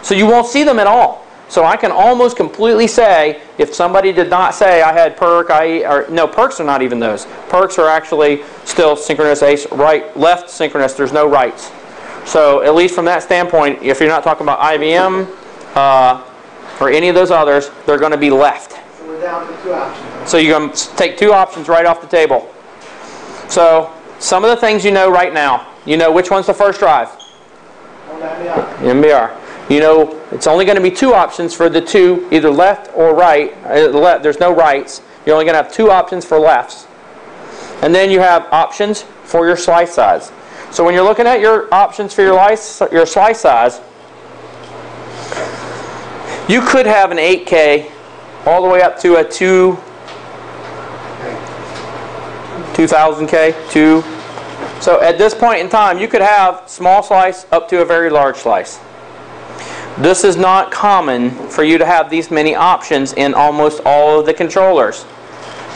S1: So you won't see them at all. So I can almost completely say, if somebody did not say I had PERC, no, PERCs are not even those. PERCs are actually still synchronous, right, left synchronous, there's no rights. So at least from that standpoint, if you're not talking about IBM or any of those others, they're going to be left.
S2: So we're down to 2 options.
S1: So you're going to take 2 options right off the table. So some of the things you know right now. You know which one's the first drive? MBR. You know it's only going to be 2 options for the 2, either left or right. There's no rights. You're only going to have 2 options for lefts. And then you have options for your slice size. So when you're looking at your options for your slice size, you could have an 8K all the way up to a 2000K. So at this point in time, you could have small slice up to a very large slice. This is not common for you to have these many options in almost all of the controllers.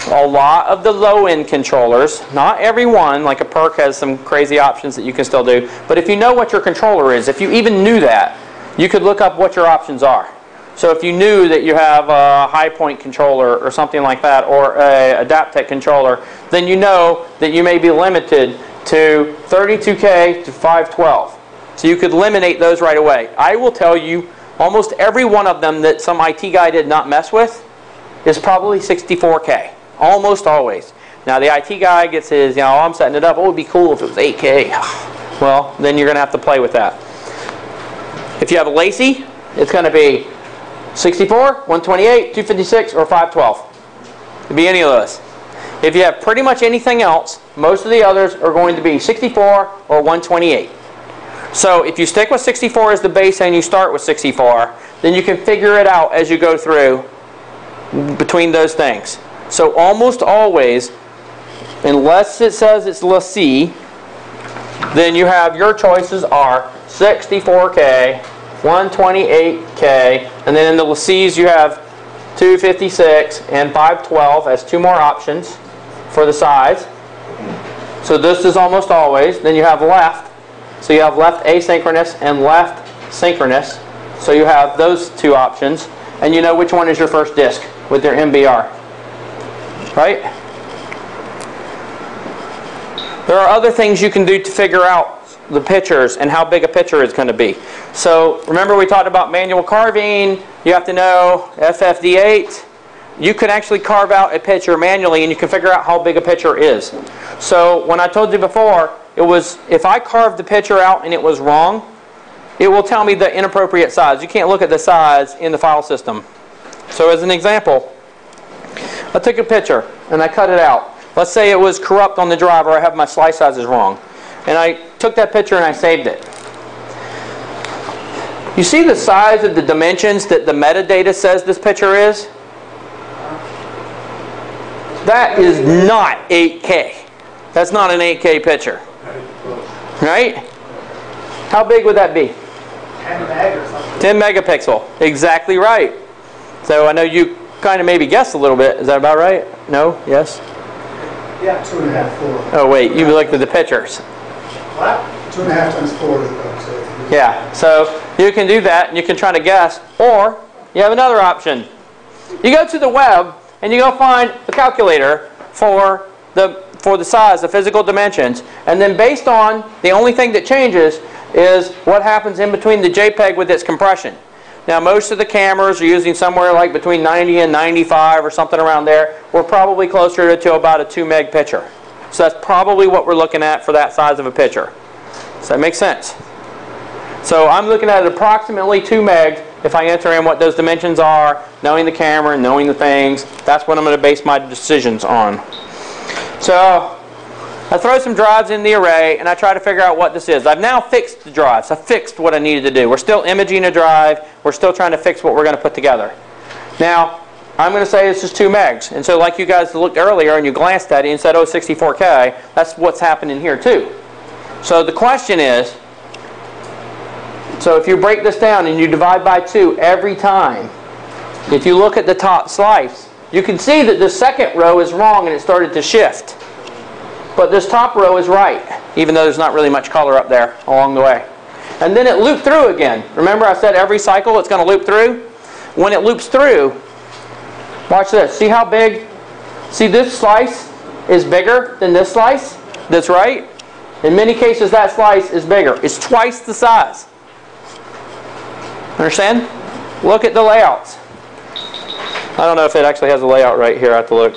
S1: A lot of the low-end controllers, not every one, like a PERC has some crazy options that you can still do, but if you know what your controller is, if you even knew that, you could look up what your options are. So if you knew that you have a HighPoint controller or something like that, or a Adaptec controller, then you know that you may be limited to 32K to 512. So you could eliminate those right away. I will tell you, almost every one of them that some IT guy did not mess with is probably 64K. Almost always. Now the IT guy gets his, you know, I'm setting it up, oh, it would be cool if it was 8K. Well, then you're going to have to play with that. If you have a Lacy, it's going to be 64, 128, 256, or 512. It could be any of those. If you have pretty much anything else, most of the others are going to be 64 or 128. So if you stick with 64 as the base and you start with 64, then you can figure it out as you go through between those things. So almost always, unless it says it's LaCie, then you have your choices are 64K, 128K, and then in the LaCies you have 256 and 512 as 2 more options for the size. So this is almost always. Then you have left. So you have left asynchronous and left synchronous. So you have those 2 options. And you know which one is your first disk with your MBR. Right? There are other things you can do to figure out the pictures and how big a picture is going to be. So remember we talked about manual carving. You have to know FFD8. You can actually carve out a picture manually and you can figure out how big a picture is. So when I told you before, it was if I carved the picture out and it was wrong, it will tell me the inappropriate size. You can't look at the size in the file system. So as an example, I took a picture and I cut it out. Let's say it was corrupt on the drive or I have my slice sizes wrong. And I took that picture and I saved it. You see the size of the dimensions that the metadata says this picture is? That is not 8K. That's not an 8K picture. Right? How big would that be?
S2: 10 meg or something.
S1: 10 megapixel. Exactly right. So I know you kind of maybe guessed a little bit. Is that about right? No? Yes?
S2: Yeah.
S5: 2.5, 4.
S1: Oh wait, you looked at the pictures.
S2: What?
S5: 2.5 times 4 is about, so.
S1: Yeah, so you can do that and you can try to guess, or you have another option. You go to the web and you go find a calculator for the size, the physical dimensions, and then based on the only thing that changes is what happens in between the JPEG with its compression. Now most of the cameras are using somewhere like between 90 and 95 or something around there. We're probably closer to about a 2 meg picture. So that's probably what we're looking at for that size of a picture. Does that make sense? So I'm looking at approximately 2 megs if I enter in what those dimensions are, knowing the camera, knowing the things. That's what I'm going to base my decisions on. So I throw some drives in the array and I try to figure out what this is. I've now fixed the drives. I fixed what I needed to do. We're still imaging a drive. We're still trying to fix what we're going to put together. Now, I'm going to say this is 2 megs. And so like you guys looked earlier and you glanced at it and said, oh, 64K, that's what's happening here too. So the question is, so if you break this down and you divide by 2 every time, if you look at the top slice, you can see that the second row is wrong and it started to shift. But this top row is right, even though there's not really much color up there along the way. And then it looped through again. Remember I said every cycle it's going to loop through? When it loops through, watch this. See how big? See this slice is bigger than this slice? That's right. In many cases that slice is bigger. It's twice the size. Understand? Look at the layouts. I don't know if it actually has a layout right here. I have to look.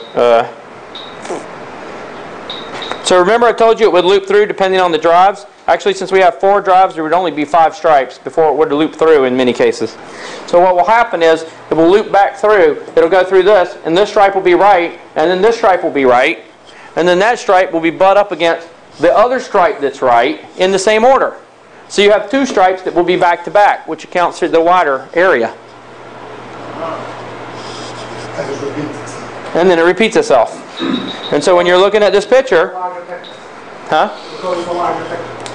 S1: So remember I told you it would loop through depending on the drives? Actually, since we have 4 drives, there would only be 5 stripes before it would loop through in many cases. So what will happen is it will loop back through. It'll go through this, and this stripe will be right, and then this stripe will be right, and then that stripe will be butt up against the other stripe that's right in the same order. So you have 2 stripes that will be back to back, which accounts for the wider area. And then it repeats itself. And so when you're looking at this picture, huh?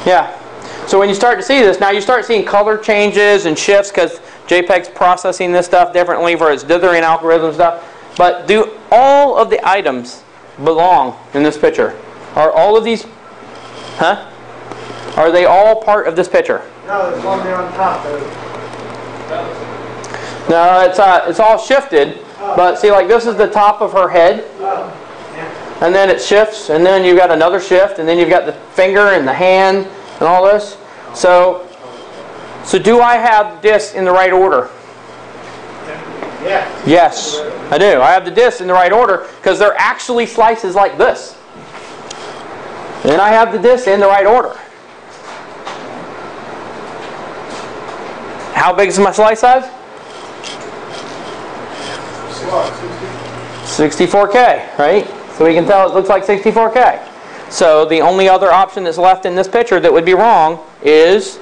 S1: Yeah. So when you start to see this, now you start seeing color changes and shifts because JPEG's processing this stuff differently for its dithering algorithm stuff. But do all of the items belong in this picture? Are all of these, huh? Are they all part of this picture?
S2: No, there's one there on top.
S1: No, it's all shifted. But see, like this is the top of her head. And then it shifts, and then you've got another shift, and then you've got the finger and the hand and all this. So do I have discs in the right order?
S2: Yeah.
S1: Yes, I do. I have the discs in the right order because they're actually slices like this. And I have the discs in the right order. How big is my slice size? 64K, right? So we can tell it looks like 64K. So the only other option that's left in this picture that would be wrong is...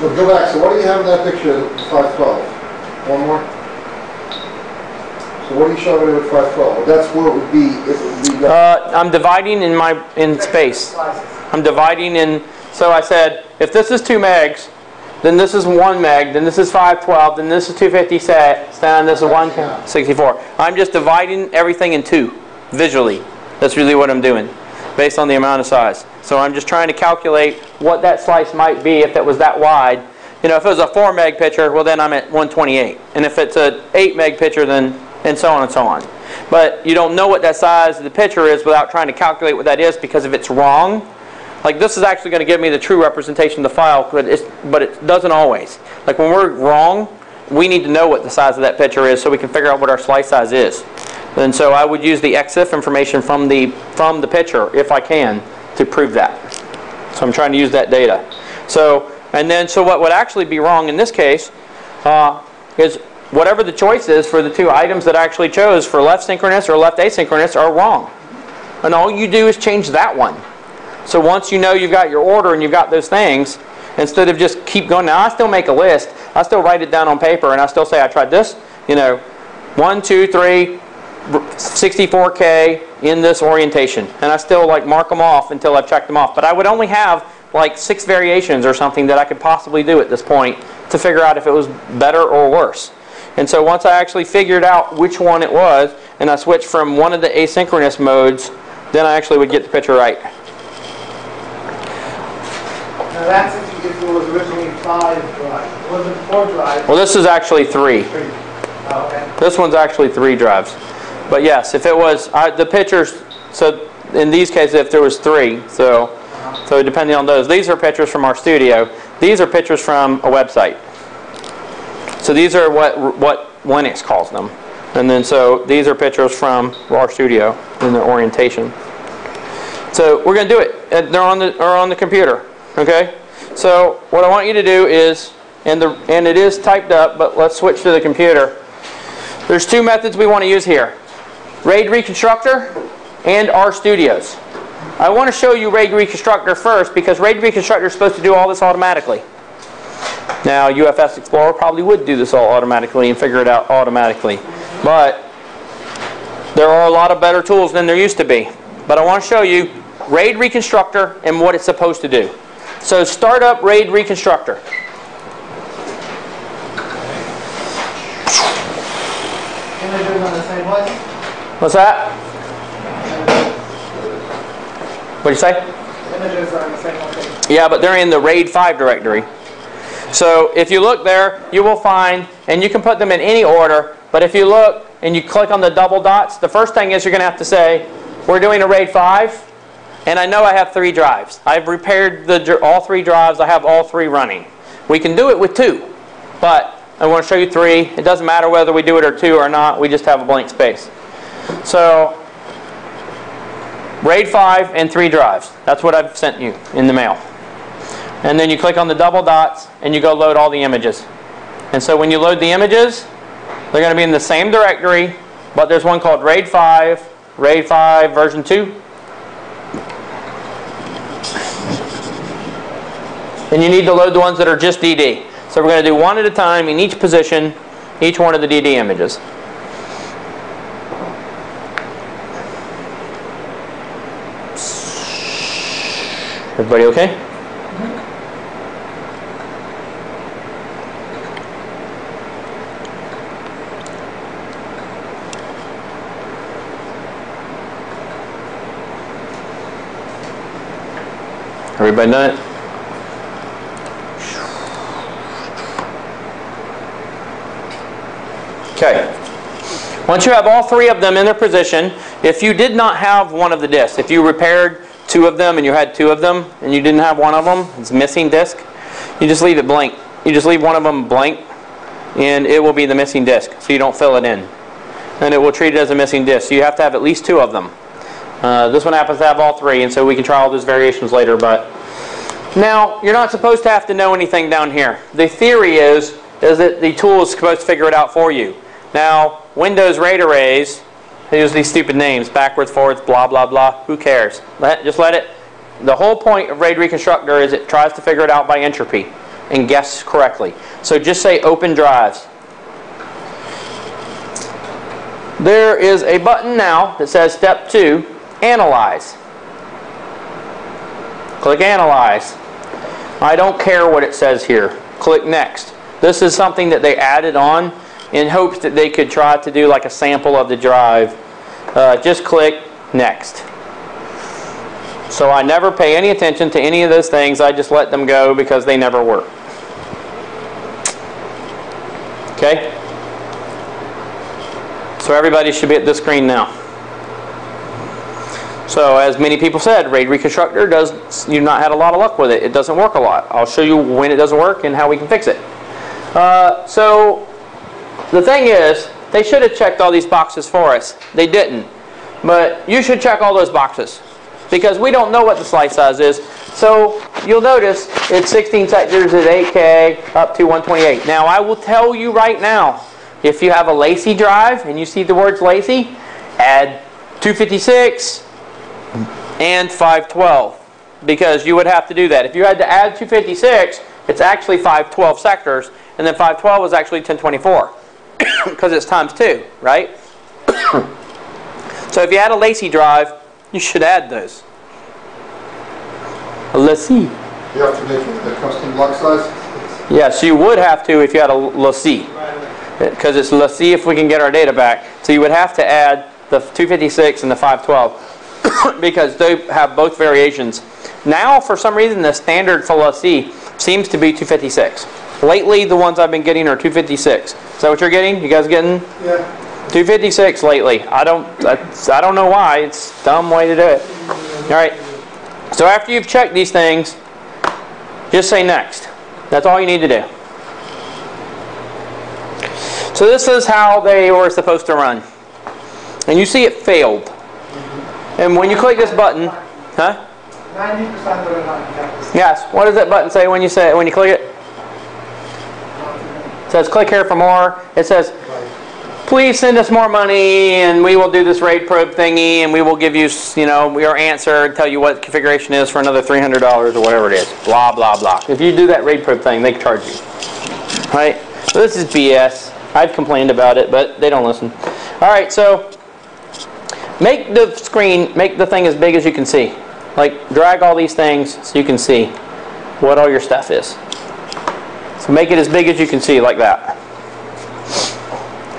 S3: So go back, so what do you have in that picture, 512? One more? So what are you showing me with 512? That's where it would be,
S1: I'm dividing in space. I'm dividing in, so I said, if this is 2 megs, then this is 1 meg, then this is 512, then this is 256, then this is 164. I'm just dividing everything in 2, visually. That's really what I'm doing, based on the amount of size. So I'm just trying to calculate what that slice might be if it was that wide. You know, if it was a 4 meg picture, well then I'm at 128. And if it's an 8 meg picture, then, and so on and so on. But you don't know what that size of the picture is without trying to calculate what that is, because if it's wrong, like this is actually going to give me the true representation of the file, but it doesn't always. Like when we're wrong, we need to know what the size of that picture is so we can figure out what our slice size is. And so I would use the EXIF information from the picture, if I can, to prove that. So I'm trying to use that data. So what would actually be wrong in this case is whatever the choice is for the 2 items that I actually chose for left synchronous or left asynchronous are wrong. And all you do is change that one. So once you know you've got your order and you've got those things, instead of just keep going, now I still make a list, I still write it down on paper and I still say I tried this, you know, 1, 2, 3, 64K, in this orientation. And I still like mark them off until I've checked them off. But I would only have like 6 variations or something that I could possibly do at this point to figure out if it was better or worse. And so once I actually figured out which one it was, and I switched from one of the asynchronous modes, then I actually would get the picture right.
S2: Now that's if it was originally 5 drives. Was it 4 drives?
S1: Well, this is actually 3.
S2: Oh, okay.
S1: This one's actually 3 drives. But yes, if it was, the pictures, so in these cases if there was 3, so depending on those. These are pictures from our studio. These are pictures from a website. So these are what Linux calls them. And then so these are pictures from our studio in the orientation. So we're going to do it. They're on the computer. Okay? So what I want you to do is, and it is typed up, but let's switch to the computer. There's 2 methods we want to use here. RAID Reconstructor and RStudios. I want to show you RAID Reconstructor first because RAID Reconstructor is supposed to do all this automatically. Now UFS Explorer probably would do this all automatically and figure it out automatically. But there are a lot of better tools than there used to be. But I want to show you RAID Reconstructor and what it's supposed to do. So start up RAID Reconstructor.
S2: Images on the same place?
S1: What's that? What did you say?
S2: Images are in the same location.
S1: Yeah, but they're in the RAID 5 directory. So if you look there, you will find, and you can put them in any order, but if you look and you click on the double dots, the first thing is you're going to have to say, we're doing a RAID 5, and I know I have 3 drives. I've repaired all 3 drives. I have all 3 running. We can do it with 2, but I want to show you 3. It doesn't matter whether we do it or 2 or not. We just have a blank space. So RAID 5 and 3 drives. That's what I've sent you in the mail. And then you click on the double dots and you go load all the images. And so when you load the images, they're going to be in the same directory, but there's one called RAID 5 version 2. And you need to load the ones that are just DD. So we're going to do one at a time in each position, each one of the DD images. Everybody okay? Everybody done it? Okay. Once you have all 3 of them in their position, if you did not have one of the disks, if you repaired 2 of them and you had 2 of them and you didn't have one of them, it's missing disk, you just leave it blank. You just leave one of them blank and it will be the missing disk, so you don't fill it in. And it will treat it as a missing disk. So you have to have at least 2 of them. This one happens to have all 3, and so we can try all those variations later. But now, you're not supposed to have to know anything down here. The theory is that the tool is supposed to figure it out for you. Now, Windows RAID arrays, they use these stupid names, backwards, forwards, blah, blah, blah. Who cares? Just let it. The whole point of RAID Reconstructor is it tries to figure it out by entropy and guess correctly. So just say open drives. There is a button now that says step 2, analyze. Click analyze. I don't care what it says here. Click next. This is something that they added on in hopes that they could try to do like a sample of the drive. Just click next. So I never pay any attention to any of those things. I just let them go because they never work. Okay? So everybody should be at this screen now. So as many people said, RAID Reconstructor you've not had a lot of luck with it. It doesn't work a lot. I'll show you when it doesn't work and how we can fix it. So the thing is, they should have checked all these boxes for us. They didn't. But you should check all those boxes because we don't know what the slice size is. So you'll notice it's 16 sectors at 8K up to 128. Now I will tell you right now, if you have a LaCie drive and you see the words LaCie, add 256 and 512 because you would have to do that. If you had to add 256, it's actually 512 sectors, and then 512 is actually 1024 because it's times 2, right? So if you had a Lacy drive, you should add those. A Lacy.
S3: You have to make it the custom block size?
S1: Yes, you would have to if you had a Lacy. Because it's Lacy if we can get our data back. So you would have to add the 256 and the 512 because they have both variations. Now, for some reason, the standard for Lacy seems to be 256. Lately, the ones I've been getting are 256. Is that what you're getting? You guys getting?
S5: Yeah.
S1: 256 lately. I don't know why. It's a dumb way to do it. All right. So after you've checked these things, just say next. That's all you need to do. So this is how they were supposed to run. And you see it failed. And when you click this button, huh?
S2: 90% of it not.
S1: Yes. What does that button say when you click it? It says click here for more. It says, please send us more money and we will do this RAID probe thingy and we will give you, your answer and tell you what the configuration is for another $300 or whatever it is. Blah, blah, blah. If you do that RAID probe thing, they charge you. Right? So this is BS. I've complained about it, but they don't listen. All right, so make the thing as big as you can see. Like, drag all these things so you can see what all your stuff is. So make it as big as you can see, like that.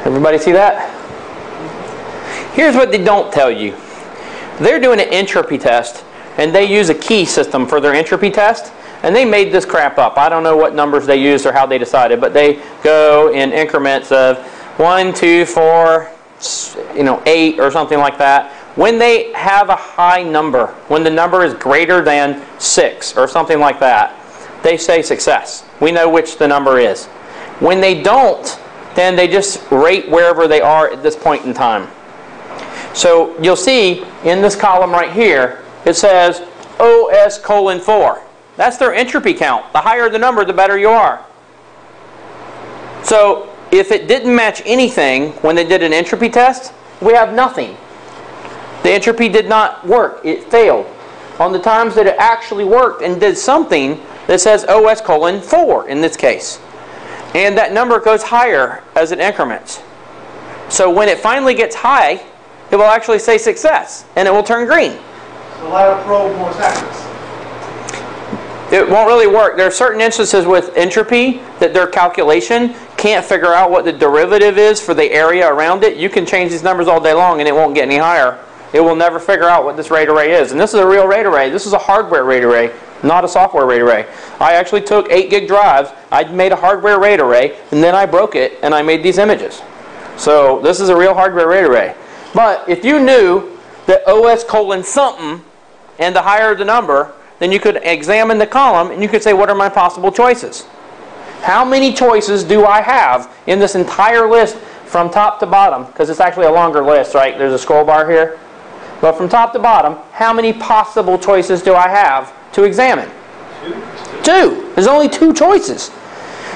S1: Everybody see that? Here's what they don't tell you. They're doing an entropy test, and they use a key system for their entropy test, and they made this crap up. I don't know what numbers they used or how they decided, but they go in increments of 1, 2, 4, 8 or something like that. When they have a high number, when the number is greater than 6 or something like that, they say success. We know which the number is. When they don't, then they just rate wherever they are at this point in time. So you'll see in this column right here, it says OS:4. That's their entropy count. The higher the number, the better you are. So if it didn't match anything when they did an entropy test, we have nothing. The entropy did not work. It failed. On the times that it actually worked and did something that says OS:4 in this case. And that number goes higher as it increments. So when it finally gets high, it will actually say success and it will turn green.
S2: So let it probe more seconds.
S1: It won't really work. There are certain instances with entropy that their calculation can't figure out what the derivative is for the area around it. You can change these numbers all day long and it won't get any higher. It will never figure out what this RAID array is. And this is a real RAID array. This is a hardware RAID array, not a software RAID array. I actually took 8 gig drives, I made a hardware RAID array, and then I broke it and I made these images. So this is a real hardware RAID array. But if you knew that OS:something and the higher the number, then you could examine the column and you could say, what are my possible choices? How many choices do I have in this entire list from top to bottom? Because it's actually a longer list, right? There's a scroll bar here. But from top to bottom, how many possible choices do I have to examine? 2. There's only 2 choices.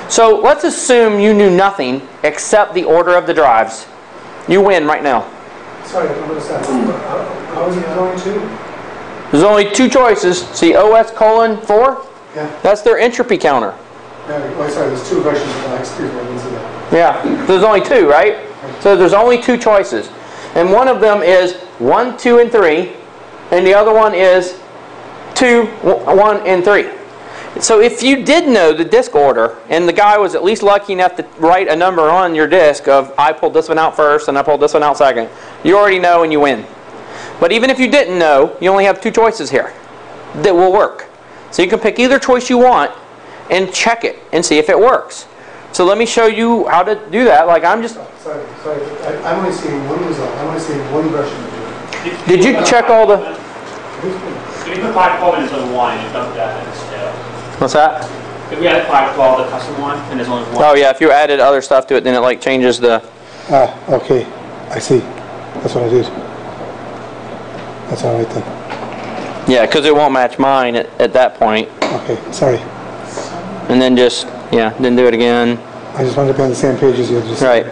S1: So let's assume you knew nothing except the order of the drives. You win right now.
S5: Sorry, I don't understand. How is it only 2?
S1: There's only 2 choices. See OS:4?
S5: Yeah.
S1: That's their entropy counter.
S5: Yeah, oh, sorry, there's 2 versions of that. Excuse me, I didn't see that.
S1: Yeah, there's only 2, right? So there's only 2 choices. And one of them is 1, 2, and 3. And the other one is 2, 1, and 3. So if you did know the disk order, and the guy was at least lucky enough to write a number on your disk of I pulled this one out first and I pulled this one out second, you already know and you win. But even if you didn't know, you only have 2 choices here that will work. So you can pick either choice you want and check it and see if it works. So let me show you how to do that. Like I'm just...
S5: Sorry. I'm only seeing one result. I'm only seeing one version of it.
S1: Did you check all the...
S6: If you put 512 and there's only one, and you dump that, then it's failed.
S1: What's that?
S6: If we had 512, the custom one, and there's only one.
S1: Oh yeah, if you added other stuff to it, then it like changes the...
S5: Ah, okay. I see. That's what I did. That's all right then.
S1: Yeah, because it won't match mine at that point.
S5: Okay, sorry.
S1: And then just, yeah, then do it again.
S5: I just wanted to be on the same page as you. Just
S1: Right.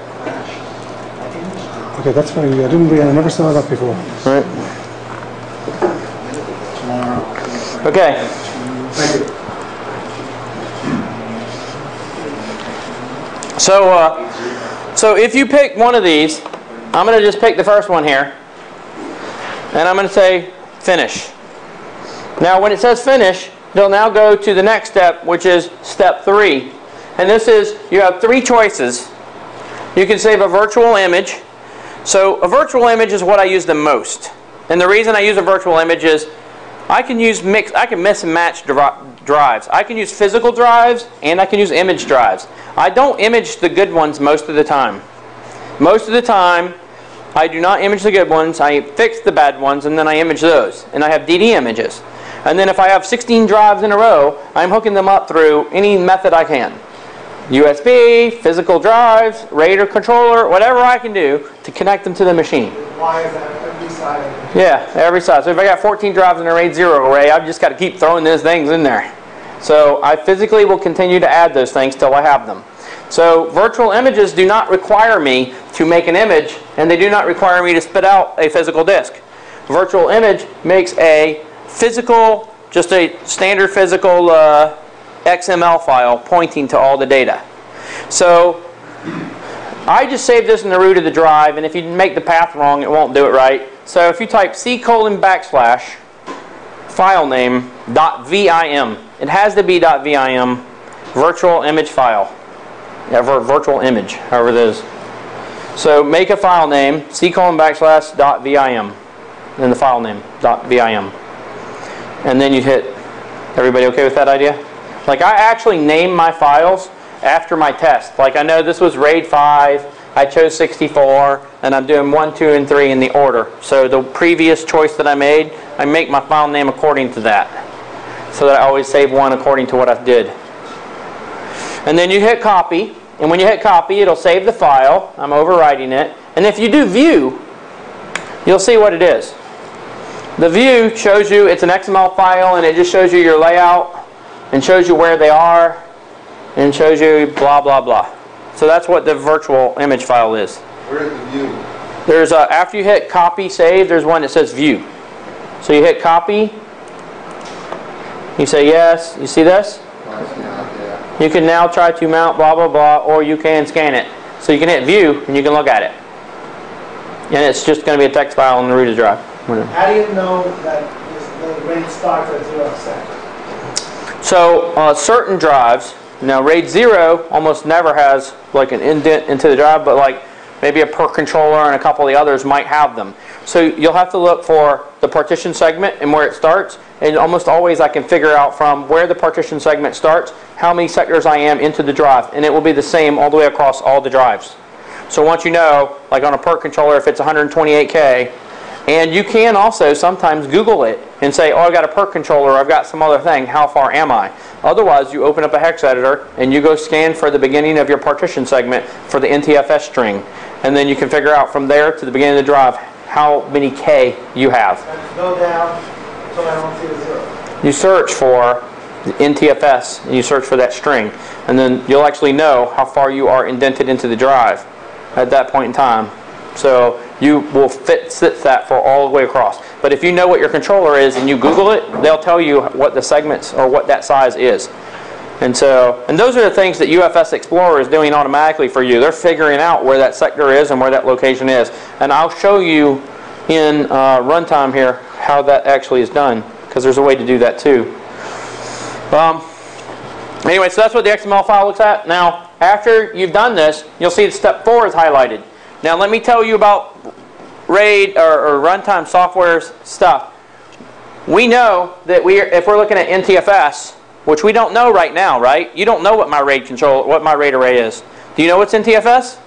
S5: Okay, that's very good. I never saw that before.
S1: Right. Okay.
S5: Thank you.
S1: So if you pick one of these, I'm going to just pick the first one here. And I'm going to say finish. Now when it says finish, they'll now go to the next step, which is step 3. And this is, you have 3 choices. You can save a virtual image. So a virtual image is what I use the most. And the reason I use a virtual image is I can mix and match drives. I can use physical drives and I can use image drives. I don't image the good ones most of the time. Most of the time, I do not image the good ones. I fix the bad ones and then I image those. And I have DD images. And then if I have 16 drives in a row, I'm hooking them up through any method I can. USB, physical drives, RAID or controller, whatever I can do to connect them to the machine.
S2: Why is that every side?
S1: Yeah, every side. So if I got 14 drives in a RAID 0 array, I've just got to keep throwing those things in there. So I physically will continue to add those things till I have them. So virtual images do not require me to make an image, and they do not require me to spit out a physical disk. Virtual image makes a physical, just a standard physical XML file pointing to all the data. So I just saved this in the root of the drive, and if you make the path wrong, it won't do it right. So if you type c:\/ file name .vim, it has to be .vim, virtual image file, virtual image, however it is. So make a file name c:\/ .vim, and the file name .vim, and then you hit. Everybody okay with that idea? Like I actually name my files after my test. Like I know this was RAID 5, I chose 64, and I'm doing 1, 2, and 3 in the order. So the previous choice that I made, I make my file name according to that. So that I always save one according to what I did. And then you hit copy, and when you hit copy, it'll save the file. I'm overwriting it. And if you do view, you'll see what it is. The view shows you it's an XML file, and it just shows you your layout, and shows you where they are, and shows you blah, blah, blah. So that's what the virtual image file is.
S3: Where's the view?
S1: There's after you hit copy, save, there's one that says view. So you hit copy, you say yes, you see this?
S3: Yeah.
S1: You can now try to mount blah, blah, blah, or you can scan it. So you can hit view, and you can look at it. And it's just going to be a text file on the root of the drive.
S2: How do you know that the RAID starts at 0 seconds?
S1: So certain drives, now RAID 0 almost never has like an indent into the drive, but like maybe a PERT controller and a couple of the others might have them. So you'll have to look for the partition segment and where it starts, and almost always I can figure out from where the partition segment starts how many sectors I am into the drive, and it will be the same all the way across all the drives. So once you know, like on a PERT controller, if it's 128K, and you can also sometimes Google it and say, oh, I've got a PERT controller, I've got some other thing, how far am I? Otherwise, you open up a hex editor and you go scan for the beginning of your partition segment for the NTFS string. And then you can figure out from there to the beginning of the drive how many K you have.
S2: And go down until I don't see the 0.
S1: You search for the NTFS and you search for that string. And then you'll actually know how far you are indented into the drive at that point in time. So you will fit that for all the way across. But if you know what your controller is and you Google it, they'll tell you what the segments or what that size is. And those are the things that UFS Explorer is doing automatically for you. They're figuring out where that sector is and where that location is. And I'll show you in runtime here how that actually is done, because there's a way to do that too. Anyway, so that's what the XML file looks at. Now, after you've done this, you'll see that step 4 is highlighted. Now let me tell you about RAID or runtime software's stuff. We know that if we're looking at NTFS, which we don't know right now, right? You don't know what my RAID array is. Do you know what's NTFS?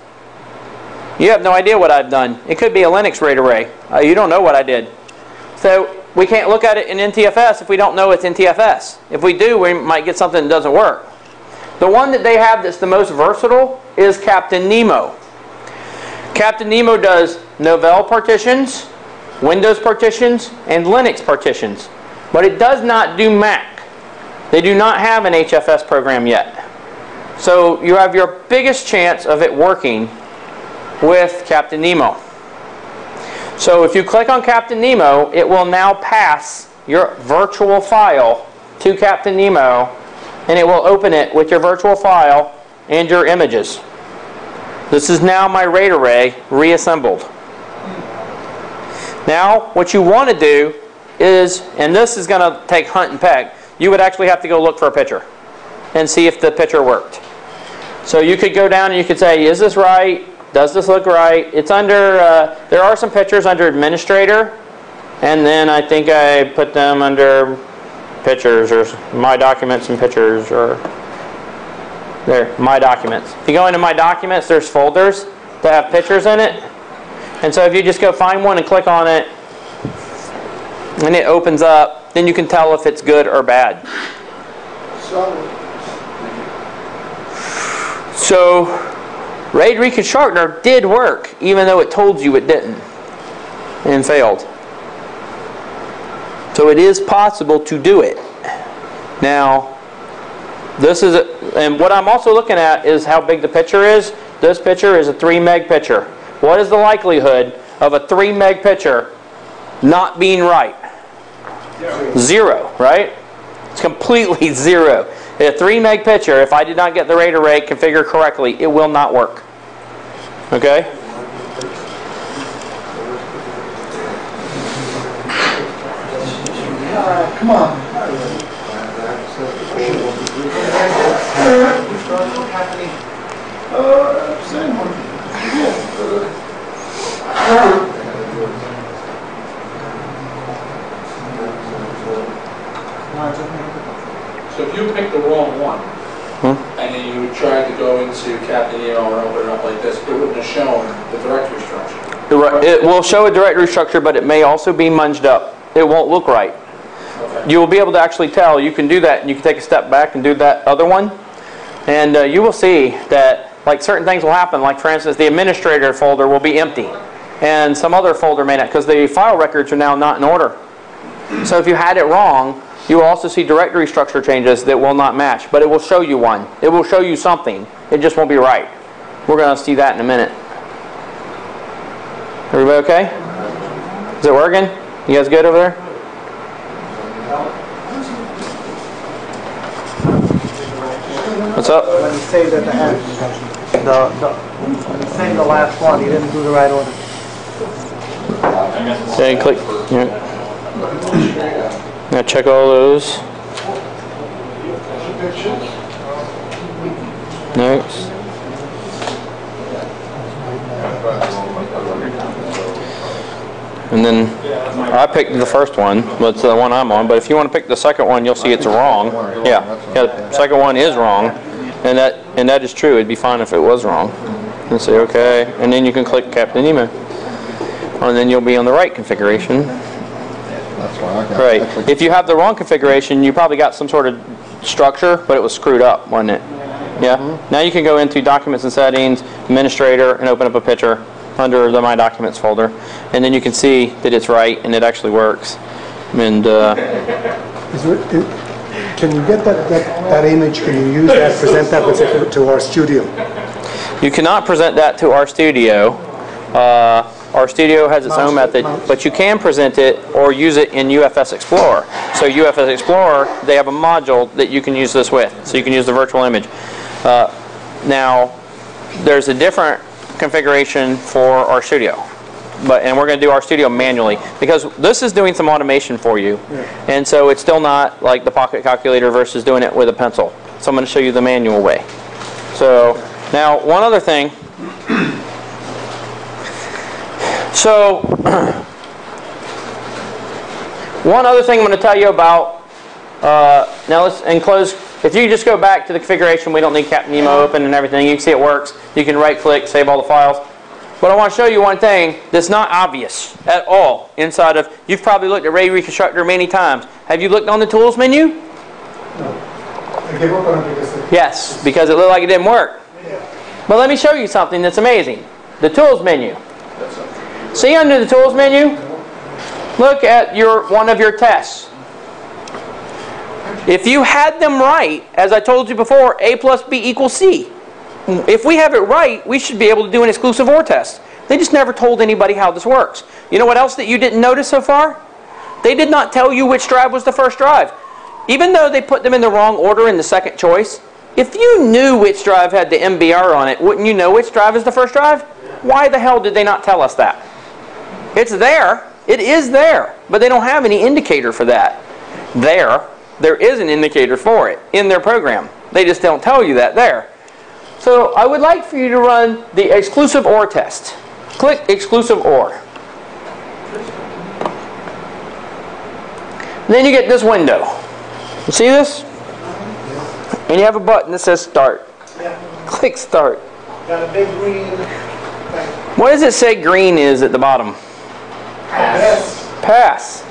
S1: You have no idea what I've done. It could be a Linux RAID array. You don't know what I did. So we can't look at it in NTFS if we don't know it's NTFS. If we do, we might get something that doesn't work. The one that they have that's the most versatile is Captain Nemo. Captain Nemo does Novell partitions, Windows partitions, and Linux partitions. But it does not do Mac. They do not have an HFS program yet. So you have your biggest chance of it working with Captain Nemo. So if you click on Captain Nemo, it will now pass your virtual file to Captain Nemo, and it will open it with your virtual file and your images. This is now my RAID array reassembled. Now, what you want to do is, and this is going to take hunt and peck, you would actually have to go look for a picture and see if the picture worked. So you could go down and you could say, is this right? Does this look right? It's under, there are some pictures under administrator, and then I think I put them under pictures or my documents and pictures, or there, my documents. If you go into my documents, there's folders that have pictures in it. And so if you just go find one and click on it, and it opens up, then you can tell if it's good or bad. So RAID Reconstructor did work, even though it told you it didn't, and failed. So it is possible to do it. Now, this is, and what I'm also looking at is how big the picture is. This picture is a 3 meg picture. What is the likelihood of a 3 meg picture not being right? 0, right? It's completely 0. A 3 meg picture, if I did not get the RAID array configured correctly, it will not work. Okay?
S3: Come on. Same one.
S7: So if you picked the wrong one, and then you tried to go into Captain EO or open it up like this, it wouldn't have shown the directory structure.
S1: It will show a directory structure, but it may also be munged up. It won't look right.
S7: Okay.
S1: You will be able to actually tell. You can do that, and you can take a step back and do that other one. And you will see that like certain things will happen. Like for instance, the administrator folder will be empty. And some other folder may not, because the file records are now not in order. So if you had it wrong, you will also see directory structure changes that will not match. But it will show you one. It will show you something. It just won't be right. We're going to see that in a minute. Everybody okay? Is it working? You guys good over there? What's up?
S2: When he saved at the end, when he saved the last one, he didn't do the right order.
S1: Yeah, click. Yeah. Now check all those. Next. And then I picked the first one. That's the one I'm on. But if you want to pick the second one, you'll see it's wrong. Yeah, the second one is wrong, and that is true. It'd be fine if it was wrong. And say okay, and then you can click Captain Nemo, and then you'll be on the right configuration.
S3: That's why I got
S1: Right. If you have the wrong configuration, you probably got some sort of structure, but it was screwed up, wasn't it? Yeah. Now you can go into Documents and Settings, Administrator, and open up a picture under the My Documents folder, and then you can see that it's right and it actually works. And
S5: Can you get that image? Can you use that? Present that, let's say, to our studio.
S1: you cannot present that to RStudio. RStudio has its own method, but you can present it or use it in UFS Explorer. So UFS Explorer, they have a module that you can use this with, so you can use the virtual image. Now, there's a different configuration for RStudio, and we're going to do RStudio manually because this is doing some automation for you, and so it's still not like the Pocket Calculator versus doing it with a pencil. So I'm going to show you the manual way. So now one other thing. So one other thing I'm going to tell you about. Now let's enclose. If you just go back to the configuration, we don't need Captain Nemo open and everything. You can see it works. You can right-click, save all the files. But I want to show you one thing that's not obvious at all inside of. You've probably looked at RAID Reconstructor many times. Have you looked on the Tools menu? Yes, because it looked like it didn't work. But let me show you something that's amazing. The Tools menu. See under the Tools menu? Look at one of your tests. If you had them right, as I told you before, A plus B equals C. If we have it right, we should be able to do an exclusive OR test. They just never told anybody how this works. You know what else that you didn't notice so far? They did not tell you which drive was the first drive. Even though they put them in the wrong order in the second choice, if you knew which drive had the MBR on it, wouldn't you know which drive is the first drive? Why the hell did they not tell us that? It's there. It is there, but they don't have any indicator for that. There is an indicator for it in their program. They just don't tell you that there. So I would like for you to run the exclusive OR test. Click exclusive OR. Then you get this window. You see this? And you have a button that says start.
S2: Yeah.
S1: Click start.
S2: Got a big green thing.
S1: What does it say green is at the bottom?
S2: Yes.
S1: Pass.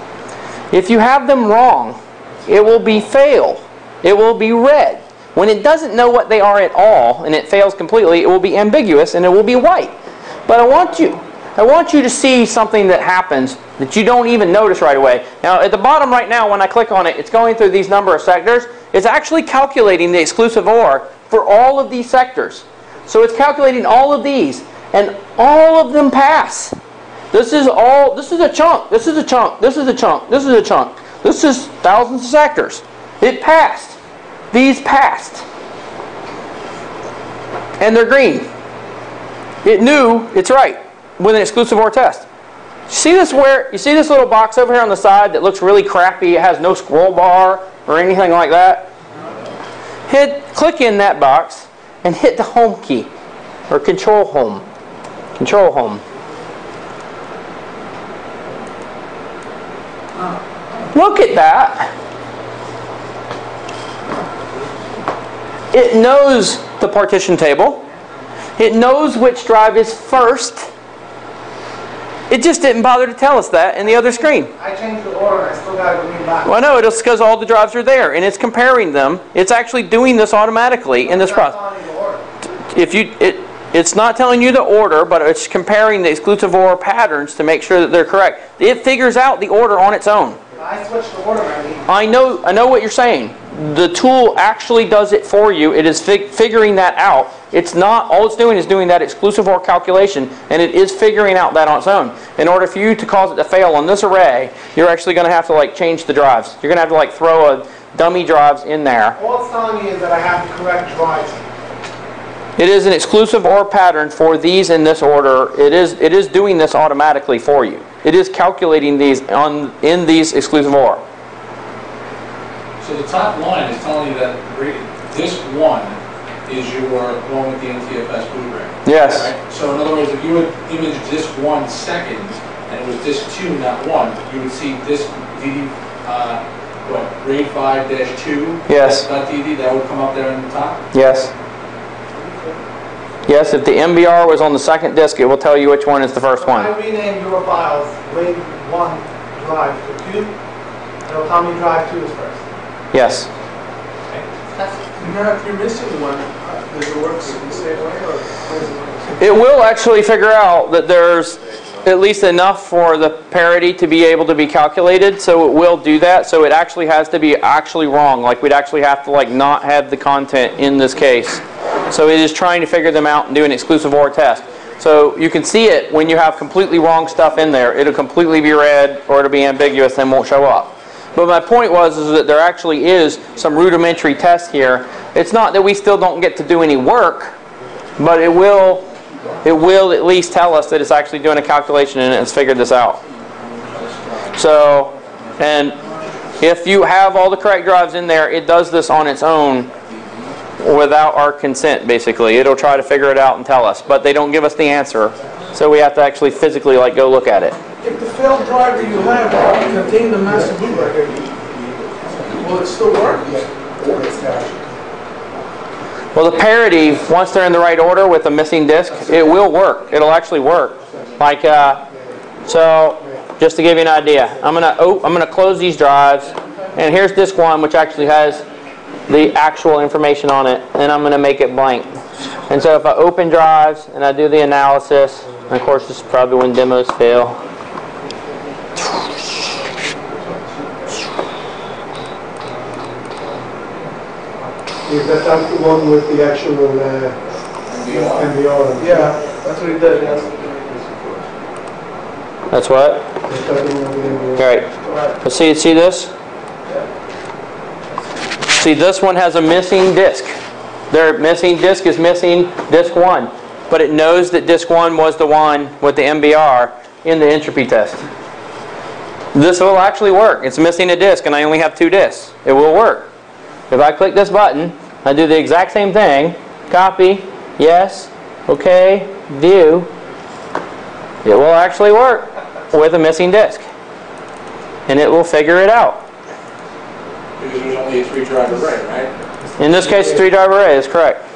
S1: If you have them wrong, it will be fail. It will be red. When it doesn't know what they are at all and it fails completely, it will be ambiguous and it will be white. But I want you to see something that happens that you don't even notice right away. Now at the bottom right now, when I click on it, it's going through these number of sectors. It's actually calculating the exclusive OR for all of these sectors. So it's calculating all of these, and all of them pass. This is a chunk, this is a chunk, this is a chunk, this is a chunk. This is thousands of sectors. It passed. These passed. And they're green. It knew it's right with an exclusive OR test. You see this little box over here on the side that looks really crappy? It has no scroll bar or anything like that. Click in that box and hit the home key or control home. Control home. Look at that. It knows the partition table. It knows which drive is first. It just didn't bother to tell us that in the other screen.
S2: I changed the order and I still got a green box.
S1: Well, no, it's because all the drives are there and it's comparing them. It's actually doing this automatically in this process. It's not telling you the order, but it's comparing the exclusive OR patterns to make sure that they're correct. It figures out the order on its own.
S2: I switched the order,
S1: I know what you're saying. The tool actually does it for you. It is figuring that out. It's not, all it's doing is doing that exclusive OR calculation, and it is figuring out that on its own. In order for you to cause it to fail on this array, you're actually going to have to change the drives. You're going to have to throw a dummy drives in there.
S2: All it's telling me is that I have the correct drives.
S1: It is an exclusive OR pattern for these in this order. It is doing this automatically for you. It is calculating these in these exclusive OR.
S7: So the top line is telling you that this one is your one with the NTFS boot.
S1: Yes.
S7: Right? So in other words, if you would image disk 1 second and it was disk 2, not 1, you would see disk DD, RAID 5-2.
S1: Yes.
S7: .DD, that would come up there in the top.
S1: Yes. Yes, if the MBR was on the second disk, it will tell you which one is the first one.
S2: I rename your files RAID 1 drive to 2. It'll tell me drive 2 is first.
S1: Yes.
S2: If you're missing one, does it work the same way, or does it work?
S1: It will actually figure out that there's at least enough for the parity to be able to be calculated, so it will do that. So it actually has to be actually wrong. We'd actually have to not have the content in this case. So it is trying to figure them out and do an exclusive OR test. So you can see it when you have completely wrong stuff in there. It'll completely be red or it'll be ambiguous and won't show up. But my point was that there actually is some rudimentary test here. It's not that we still don't get to do any work, but it will at least tell us that it's actually doing a calculation and it's figured this out. So, and if you have all the correct drives in there, it does this on its own without our consent, basically. It'll try to figure it out and tell us, but they don't give us the answer. So we have to actually physically go look at it.
S2: If the failed driver you have contains the master boot record, will it still work?
S1: Well, the parity, once they're in the right order with a missing disk, it will work. It'll actually work. So just to give you an idea, I'm gonna close these drives, and here's disk 1, which actually has the actual information on it, and I'm gonna make it blank. And so if I open drives and I do the analysis, and of course this is probably when demos fail.
S5: Is that the one with the actual MBR?
S2: Yeah, that's what he did.
S1: That's what? Alright. Let's see this? See, this one has a missing disk. Their missing disk is missing disk 1. But it knows that disk 1 was the one with the MBR in the entropy test. This will actually work. It's missing a disk and I only have 2 disks. It will work. If I click this button, I do the exact same thing. Copy, yes, okay, view. It will actually work with a missing disk. And it will figure it out.
S7: Because there's only a 3-drive array, right?
S1: In this case, 3-drive array is correct.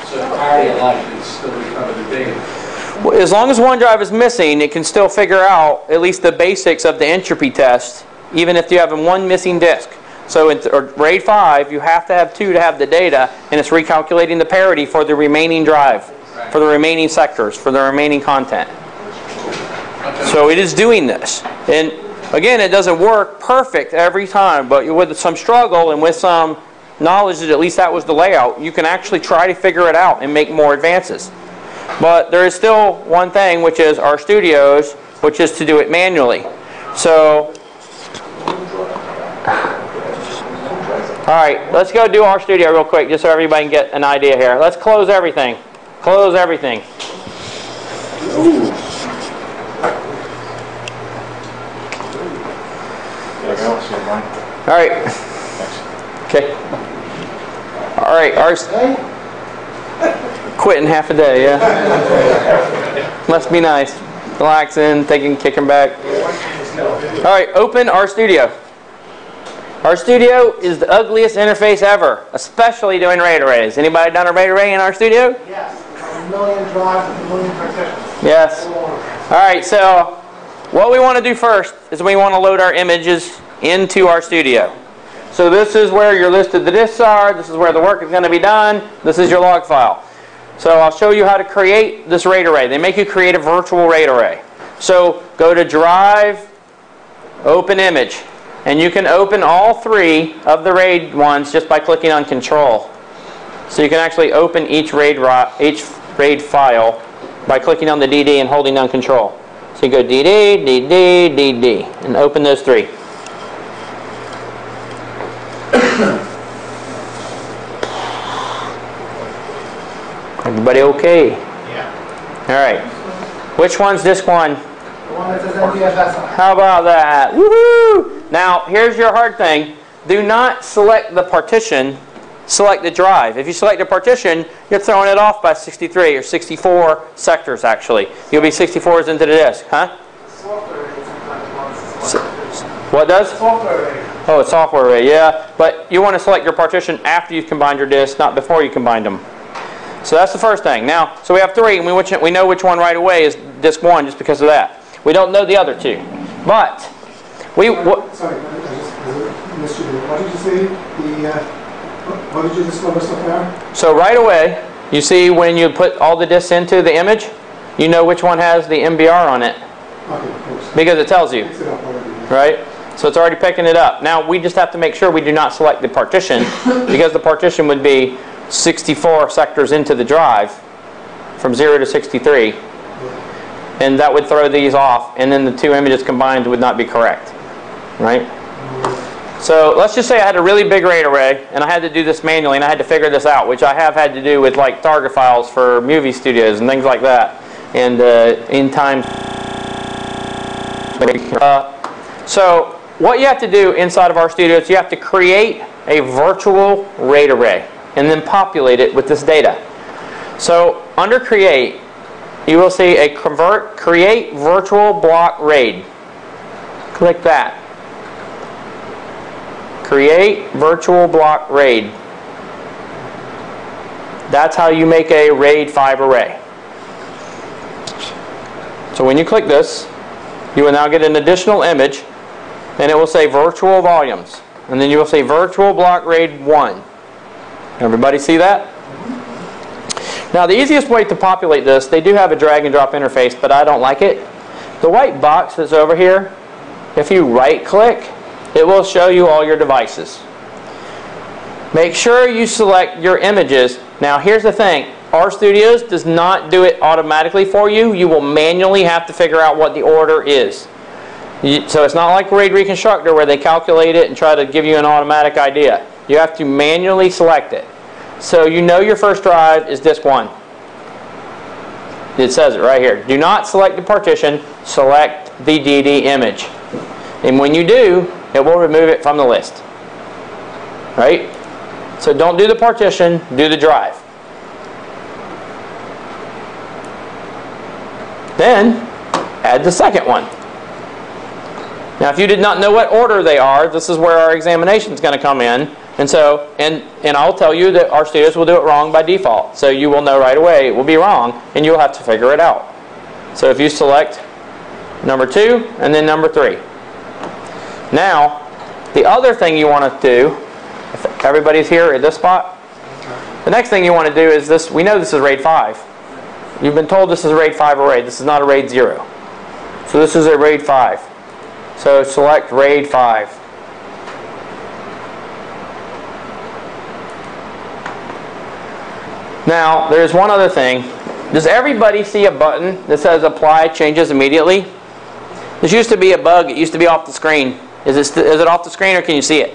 S7: So the parity of life is still becoming the data.
S1: Well, as long as one drive is missing, it can still figure out at least the basics of the entropy test, even if you have one missing disk. So in RAID 5, you have to have 2 to have the data, and it's recalculating the parity for the remaining drive, for the remaining sectors, for the remaining content. So it is doing this. And again, it doesn't work perfect every time, but with some struggle and with some knowledge that at least that was the layout, you can actually try to figure it out and make more advances. But there is still one thing, which is RStudios, which is to do it manually. So, alright, let's go do RStudio real quick, just so everybody can get an idea here. Let's close everything. Close everything. Alright. Okay. Alright, quitting half a day, yeah. Must be nice. Relaxing, kicking back. Alright, open RStudio. RStudio is the ugliest interface ever, especially doing RAID arrays. Anybody done a RAID array in RStudio?
S2: Yes. 1 million drives with 1 million partitions.
S1: Yes. Alright, so what we want to do first is we want to load our images into RStudio. So this is where your list of the disks are, this is where the work is going to be done, this is your log file. So I'll show you how to create this RAID array. They make you create a virtual RAID array. So go to Drive, Open Image. And you can open all 3 of the RAID ones just by clicking on Control. So you can actually open each RAID file by clicking on the DD and holding down Control. So you go DD, DD, DD, and open those 3. Everybody okay?
S2: Yeah.
S1: Alright. Which one's disk 1?
S2: The one that says NTFS on it.
S1: How about that? Woohoo! Now, here's your hard thing. Do not select the partition, select the drive. If you select the partition, you're throwing it off by 63 or 64 sectors, actually. You'll be 64s into the disk, huh?
S2: Software array sometimes wants
S1: What does?
S2: software array.
S1: Oh, it's software array, yeah. But you want to select your partition after you've combined your disks, not before you combined them. So that's the first thing. Now, so we have 3, and we know which one right away is disk 1 just because of that. We don't know the other 2. But,
S5: Sorry, I just missed you there. What did you say? What did you discover so far?
S1: so right away, you see when you put all the disks into the image, you know which one has the MBR on it.
S5: Okay, of course.
S1: Because it tells you,
S5: Picks it up already.
S1: right? So it's already picking it up. Now, we just have to make sure we do not select the partition, because the partition would be 64 sectors into the drive from 0 to 63. And that would throw these off, and then the 2 images combined would not be correct, right? So let's just say I had a really big RAID array, and I had to do this manually, and I had to figure this out, which I have had to do with like Targa files for movie studios and things like that, and in time. So what you have to do inside of RStudio is you have to create a virtual RAID array, and then populate it with this data. So under Create, you will see a Create Virtual Block RAID. Click that. Create Virtual Block RAID. That's how you make a RAID 5 array. So when you click this, you will now get an additional image, and it will say Virtual Volumes. And then you will say Virtual Block RAID 1. Everybody see that? Now the easiest way to populate this, they do have a drag and drop interface, but I don't like it. The white box that's over here, if you right click, it will show you all your devices. Make sure you select your images. Now here's the thing, RStudios does not do it automatically for you. You will manually have to figure out what the order is. So it's not like RAID Reconstructor where they calculate it and try to give you an automatic idea. You have to manually select it. So you know your first drive is disk 1. It says it right here. Do not select the partition, select the DD image. And when you do, it will remove it from the list. Right? So don't do the partition, do the drive. Then, add the second one. Now, if you did not know what order they are, this is where our examination is going to come in. And so, and I'll tell you that our students will do it wrong by default. So you will know right away it will be wrong, and you'll have to figure it out. So if you select number 2 and then number 3. Now, the other thing you want to do, if everybody's here at this spot, the next thing you want to do is this. We know this is RAID 5. You've been told this is a RAID 5 array. This is not a RAID 0. So this is a RAID 5. So select RAID 5. Now, there's one other thing. Does everybody see a button that says apply changes immediately? This used to be a bug. It used to be off the screen. Is it off the screen or can you see it?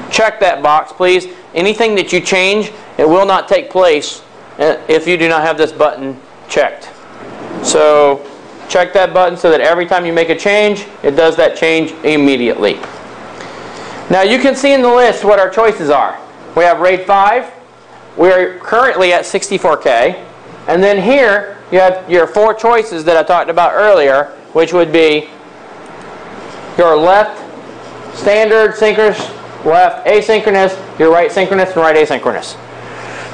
S1: Check that box, please. Anything that you change, it will not take place if you do not have this button checked. So check that button so that every time you make a change, it does that change immediately. Now you can see in the list what our choices are. We have RAID 5. We're currently at 64K. And then here you have your 4 choices that I talked about earlier, which would be your left standard synchronous, left asynchronous, your right synchronous, and right asynchronous.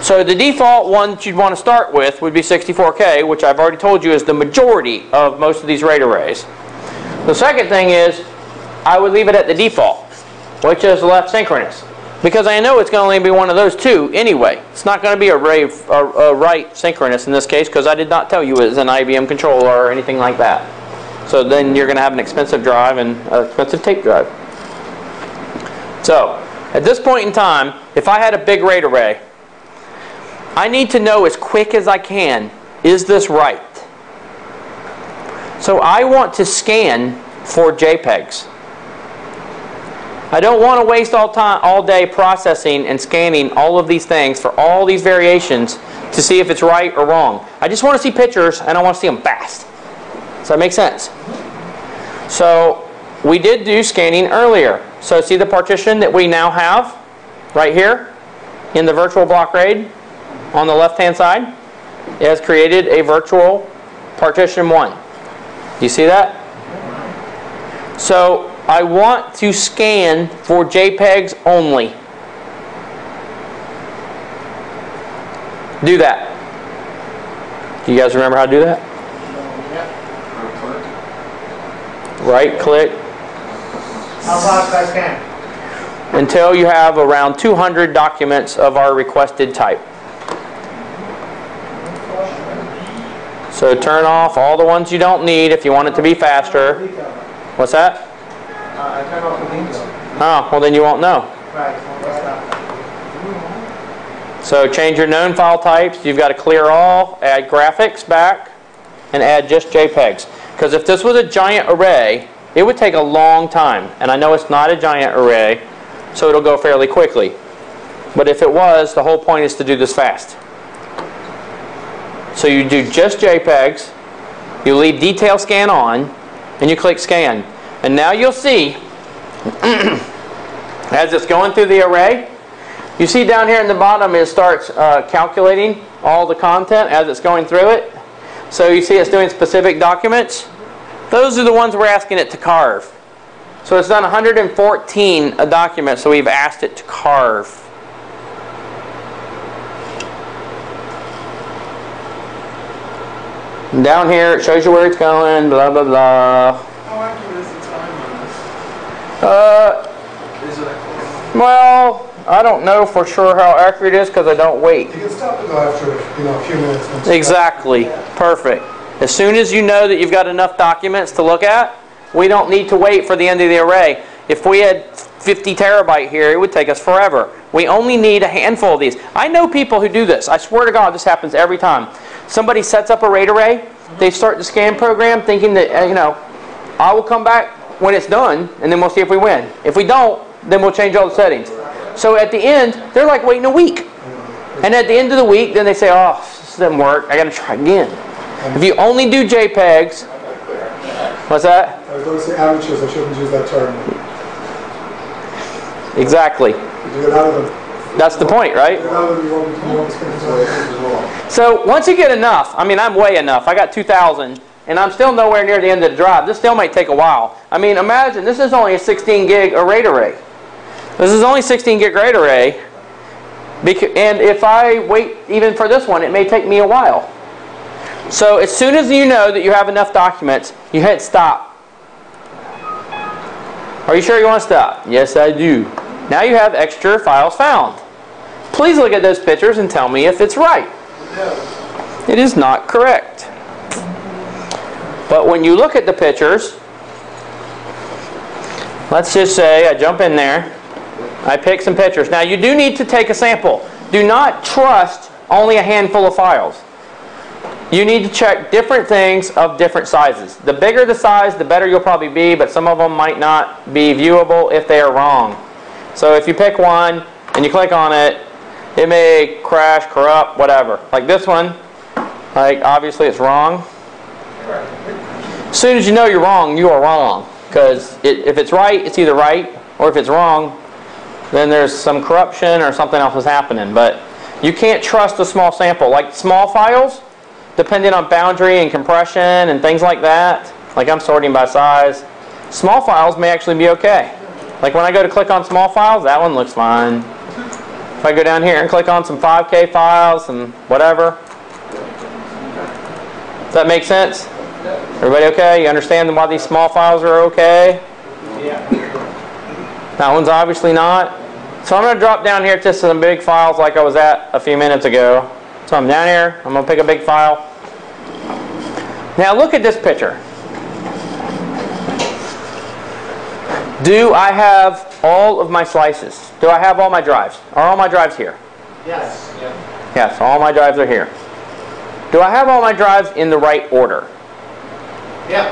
S1: So the default one that you'd want to start with would be 64K, which I've already told you is the majority of most of these RAID arrays. The second thing is I would leave it at the default, which is left synchronous. Because I know it's going to only be one of those 2 anyway. It's not going to be a right synchronous in this case because I did not tell you it was an IBM controller or anything like that. So then you're going to have an expensive drive and an expensive tape drive. So at this point in time, if I had a big RAID array, I need to know as quick as I can, is this right? So I want to scan for JPEGs. I don't want to waste all day processing and scanning all of these things for all these variations to see if it's right or wrong. I just want to see pictures and I want to see them fast. Does that make sense? So we did do scanning earlier. So see the partition that we now have right here in the virtual block RAID on the left hand side? It has created a virtual partition 1. Do you see that? So I want to scan for JPEGs only. Do that. Do you guys remember how to do that? Right click.
S2: How fast I scan?
S1: Until you have around 200 documents of our requested type. So turn off all the ones you don't need if you want it to be faster. What's that?
S2: I turn off the window.
S1: Oh, well then you won't know.
S2: Right.
S1: So change your known file types. You've got to clear all, add graphics back, and add just JPEGs. Because if this was a giant array, it would take a long time. And I know it's not a giant array, so it'll go fairly quickly. But if it was, the whole point is to do this fast. So you do just JPEGs, you leave detail scan on, and you click scan. And now you'll see, as it's going through the array, you see down here in the bottom it starts calculating all the content as it's going through it. So you see it's doing specific documents. Those are the ones we're asking it to carve. So it's done 114 a document, so we've asked it to carve. And down here it shows you where it's going, blah, blah, blah.
S8: How accurate is the time on this? Is it accurate?
S1: Well, I don't know for sure how accurate it is because I don't wait.
S5: You can stop it though after a few minutes.
S1: Exactly. Perfect. As soon as you know that you've got enough documents to look at, we don't need to wait for the end of the array. If we had 50 terabyte here, it would take us forever. We only need a handful of these. I know people who do this. I swear to God, this happens every time. Somebody sets up a RAID array, they start the scan program thinking that, I will come back when it's done, and then we'll see if we win. If we don't, then we'll change all the settings. So at the end, they're like waiting a week. And at the end of the week, then they say, oh, this didn't work. I got to try again. If you only do JPEGs, What's that?
S5: I was going to say amateurs, I shouldn't use that term.
S1: Exactly.
S5: You get out of them.
S1: That's the point, right?
S5: Get out of them, you won't spend time.
S1: So once you get enough, I mean, I'm way enough. I got 2,000, and I'm still nowhere near the end of the drive. This still might take a while. I mean, imagine, this is only a 16 gig RAID array. This is only 16 gig RAID array, and if I wait even for this one, it may take me a while. So as soon as you know that you have enough documents, you hit stop. Are you sure you want to stop? Yes, I do. Now you have extra files found. Please look at those pictures and tell me if it's right. It is not correct. But when you look at the pictures, let's just say I jump in there, I pick some pictures. Now you do need to take a sample. Do not trust only a handful of files. You need to check different things of different sizes. The bigger the size, the better you'll probably be, but some of them might not be viewable if they are wrong. So if you pick one and you click on it, it may crash, corrupt, whatever. Like this one, like obviously it's wrong. As soon as you know you're wrong, you are wrong. Because if it's right, it's either right, or if it's wrong, then there's some corruption or something else is happening. But you can't trust a small sample. Like small files, depending on boundary and compression and things like that, like I'm sorting by size, small files may actually be okay. Like when I go to click on small files, that one looks fine. If I go down here and click on some 5K files and whatever. Does that make sense? Everybody okay? You understand why these small files are okay?
S6: Yeah.
S1: That one's obviously not. So I'm going to drop down here to some big files like I was at a few minutes ago. So I'm down here. I'm going to pick a big file. Now look at this picture. Do I have all of my slices? Do I have all my drives? Are all my drives here?
S2: Yes.
S1: Yes, all my drives are here. Do I have all my drives in the right order?
S2: Yeah.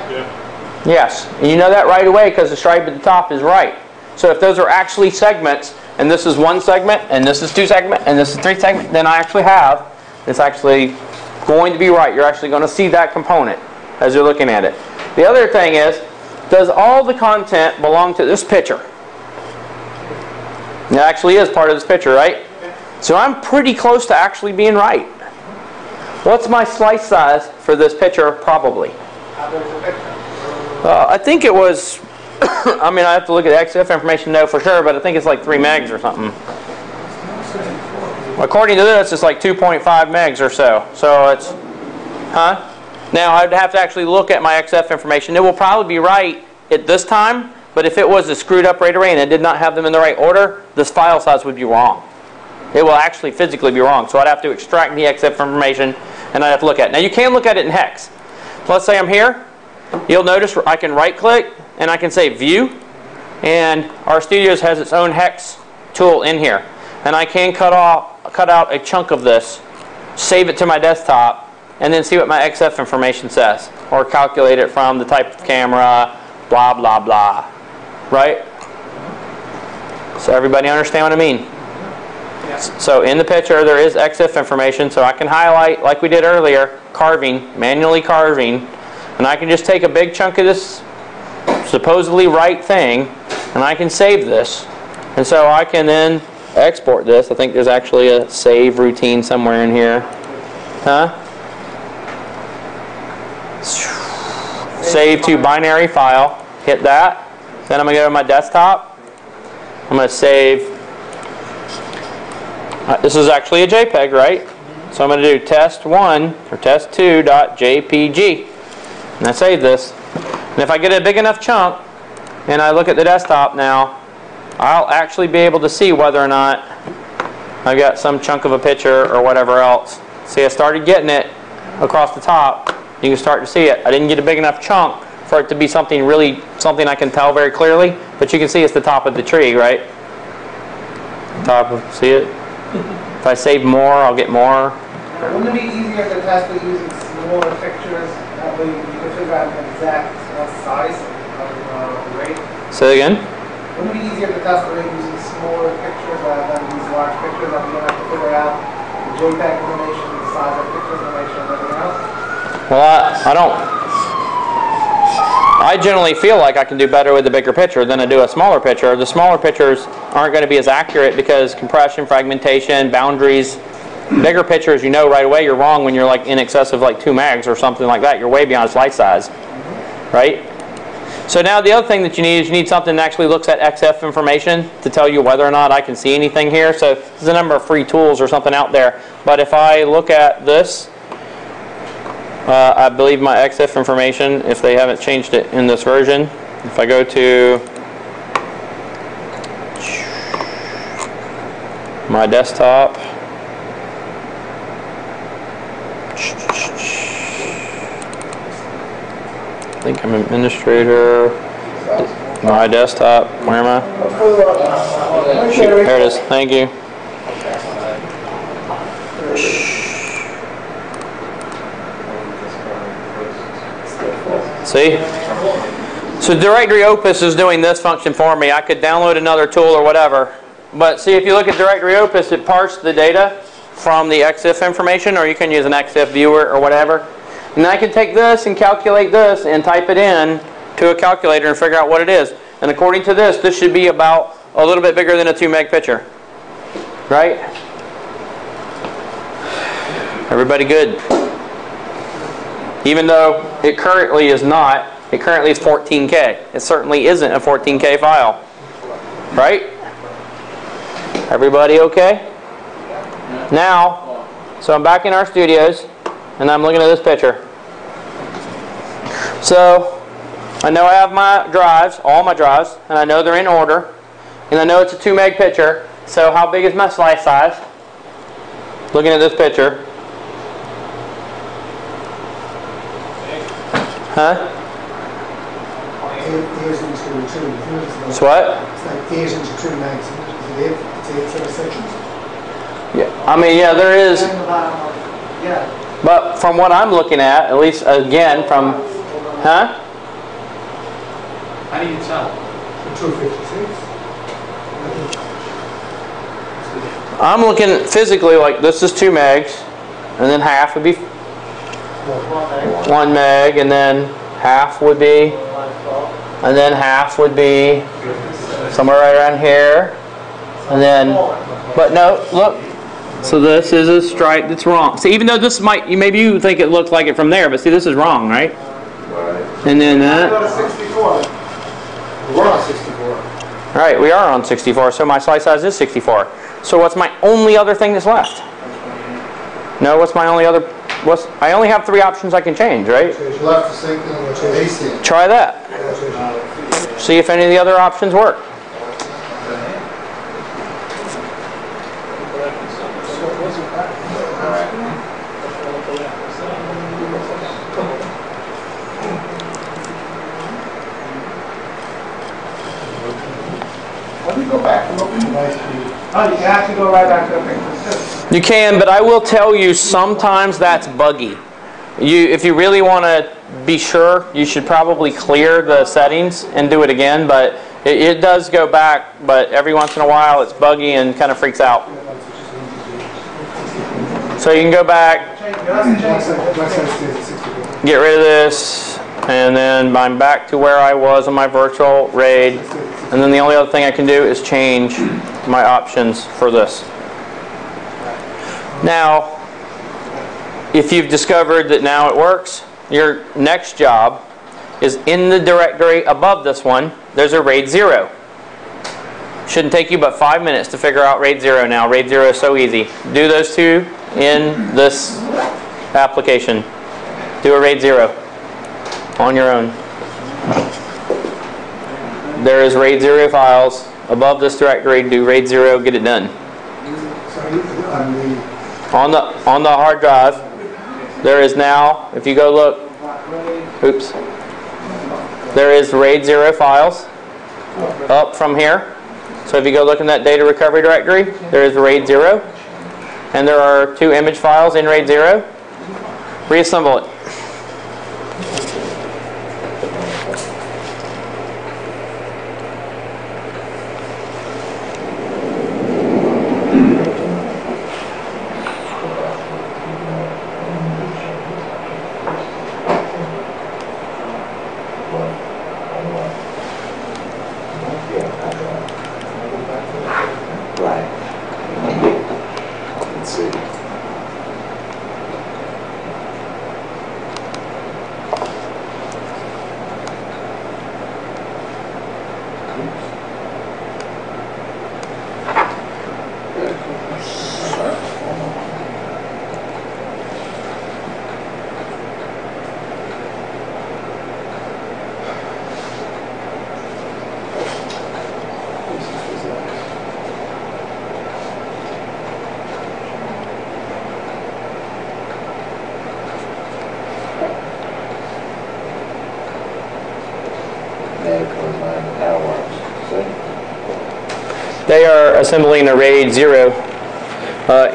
S1: Yes. And you know that right away because the stripe at the top is right. So if those are actually segments, and this is one segment, and this is two segments, and this is three segments, then I actually have, it's actually going to be right. You're actually going to see that component as you're looking at it. The other thing is, does all the content belong to this picture? It actually is part of this picture, right? So I'm pretty close to actually being right. What's my slice size for this picture? Probably. I think it was, I mean, I have to look at the XF information to know for sure, but I think it's like 3 megs or something. According to this, it's like 2.5 megs or so. So it's, huh? Now, I'd have to actually look at my XF information. It will probably be right at this time, but if it was a screwed up RAID array and I did not have them in the right order, this file size would be wrong. It will actually physically be wrong. So I'd have to extract the XF information and I'd have to look at it. Now, you can look at it in hex. Let's say I'm here. You'll notice I can right click and I can say view. And RStudios has its own hex tool in here. And I can cut out a chunk of this, save it to my desktop, and then see what my XF information says. Or calculate it from the type of camera, blah, blah, blah. Right? So everybody understand what I mean? Yes. So in the picture there is XF information, so I can highlight, like we did earlier, carving, manually carving, and I can just take a big chunk of this supposedly right thing, and I can save this. And so I can then export this. I think there's actually a save routine somewhere in here. Huh? Save to binary file. Hit that. Then I'm going to go to my desktop. I'm going to save. This is actually a JPEG, right? So I'm going to do test1 or test2.jpg. And I save this. And if I get a big enough chunk and I look at the desktop now, I'll actually be able to see whether or not I've got some chunk of a picture or whatever else. See, I started getting it across the top. You can start to see it. I didn't get a big enough chunk for it to be something I can tell very clearly, but you can see it's the top of the tree, right? See it? If I save more, I'll get more.
S2: Wouldn't it be easier to test it using smaller pictures? That way you can figure out an exact size of the rate.
S1: Say it again?
S2: Wouldn't it be easier to test the rate using smaller pictures rather than these large pictures that you have to figure out the JPEG information, the size of pictures information, and everything else?
S1: Well, I I generally feel like I can do better with a bigger picture than I do a smaller picture. The smaller pictures aren't going to be as accurate because compression, fragmentation, boundaries. Bigger pictures, you know right away you're wrong when you're like in excess of like 2 megs or something like that. You're way beyond slice size, right? So now the other thing that you need is you need something that actually looks at XF information to tell you whether or not I can see anything here. So there's a number of free tools or something out there. But if I look at this, I believe my XF information, if they haven't changed it in this version, if I go to my desktop, I think I'm administrator, my desktop, where am I? Shoot, there it is, thank you. See? So Directory Opus is doing this function for me. I could download another tool or whatever. But see, if you look at Directory Opus, it parsed the data from the EXIF information, or you can use an EXIF viewer or whatever. And I can take this and calculate this and type it in to a calculator and figure out what it is. And according to this, this should be about a little bit bigger than a 2 meg picture. Right? Everybody good? Even though it currently is not, it currently is 14K. It certainly isn't a 14K file. Right? Everybody okay? Now, so I'm back in RStudios, and I'm looking at this picture. So, I know I have my drives, all my drives, and I know they're in order, and I know it's a 2 meg picture. So how big is my slice size? Looking at this picture. Huh? It's what?
S5: It's like 8 into 2 megs. It's 8 sort of sections.
S1: Yeah, I mean, yeah, there is.
S2: Yeah.
S1: But from what I'm looking at least again from, huh?
S6: How do you tell?
S5: 256.
S1: I'm looking physically like this is 2 megs, and then half would be 1 meg, and then half would be, and then half would be somewhere right around here, and then, but no, look. So this is a stripe that's wrong. So even though this might, maybe you think it looks like it from there, but see this is wrong, right? And then that.
S2: Go to 64.
S3: We're on 64.
S1: All right, we are on 64, so my slice size is 64. So what's my only other thing that's left? No, what's my only other, I only have 3 options I can change, right?
S3: Left the same thing with AC.
S1: Try that. See if any of the other options work.
S2: Let me go back and look. Oh, you can actually go right back to the picture.
S1: You can, but I will tell you sometimes that's buggy. If you really want to be sure, you should probably clear the settings and do it again, but it does go back, but every once in a while it's buggy and kind of freaks out. So you can go back, get rid of this, and then I'm back to where I was on my virtual RAID, and then the only other thing I can do is change my options for this. Now, if you've discovered that now it works, your next job is in the directory above this one, there's a RAID 0. Shouldn't take you but 5 minutes to figure out RAID 0 now. RAID 0 is so easy. Do those 2 in this application. Do a RAID 0 on your own. There is RAID 0 files above this directory. Do RAID 0, get it done. On the hard drive, there is now, if you go look, oops, there is RAID 0 files up from here. So if you go look in that data recovery directory, there is RAID 0, and there are 2 image files in RAID 0. Reassemble it. They are assembling a RAID 0.